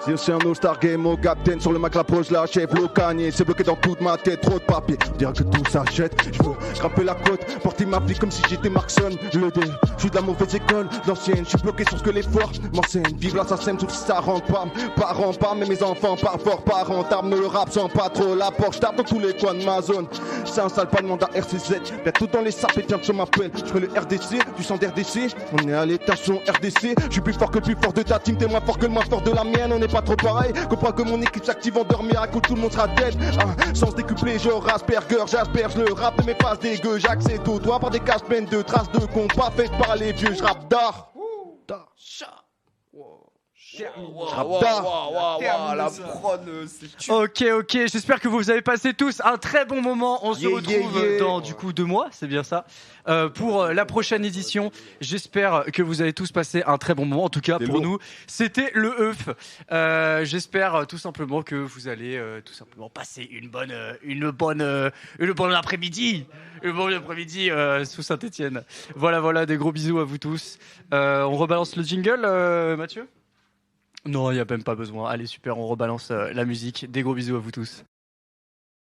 Si c'est un all-star game au Gapten, sur le Mac la pose, la chef, le canier, c'est bloqué dans toute ma tête, trop de papier. Dire que tout s'achète, je veux grimper la côte, porter ma vie comme si j'étais Markson. Le dé, je suis de la mauvaise école, l'ancienne, je suis bloqué sur ce que les forts m'enseignent. Vive l'assassin, sauf si ça rentre pas, parents pas, mais mes enfants parlent fort, pas rentable. Le rap sans pas trop la porte, je tape dans tous les coins de ma zone. C'est un sale pas de mandat RCZ, bien tout dans les sapes et tiens, sur ma peine. Je fais le RDC, du sang d'RDC, on est à l'état son RDC. Je suis plus fort que le plus fort de ta team, t'es moins fort que le moins fort de la mienne. on n'est pas trop pareil. Comprends que mon équipe s'active en dormir à coup, tout le monde sera dead. Sans décupler, je Asperger, j'asperge le rap de mes phases dégueu. J'accède au doigt par des cases pleines de traces de compas faites par les vieux. Je rappe d'art. La prod, c'est Ok, j'espère que vous avez passé tous un très bon moment. On se retrouve dans du coup 2 mois, c'est bien ça, pour la prochaine édition. J'espère que vous avez tous passé un très bon moment. En tout cas, pour nous, c'était le EUF. J'espère tout simplement que vous allez tout simplement passer une bonne après-midi. Une bonne après-midi sous Saint-Etienne. Voilà, des gros bisous à vous tous. On rebalance le jingle, Mathieu ? Non, il n'y a même pas besoin. Allez, super, on rebalance la musique. Des gros bisous à vous tous.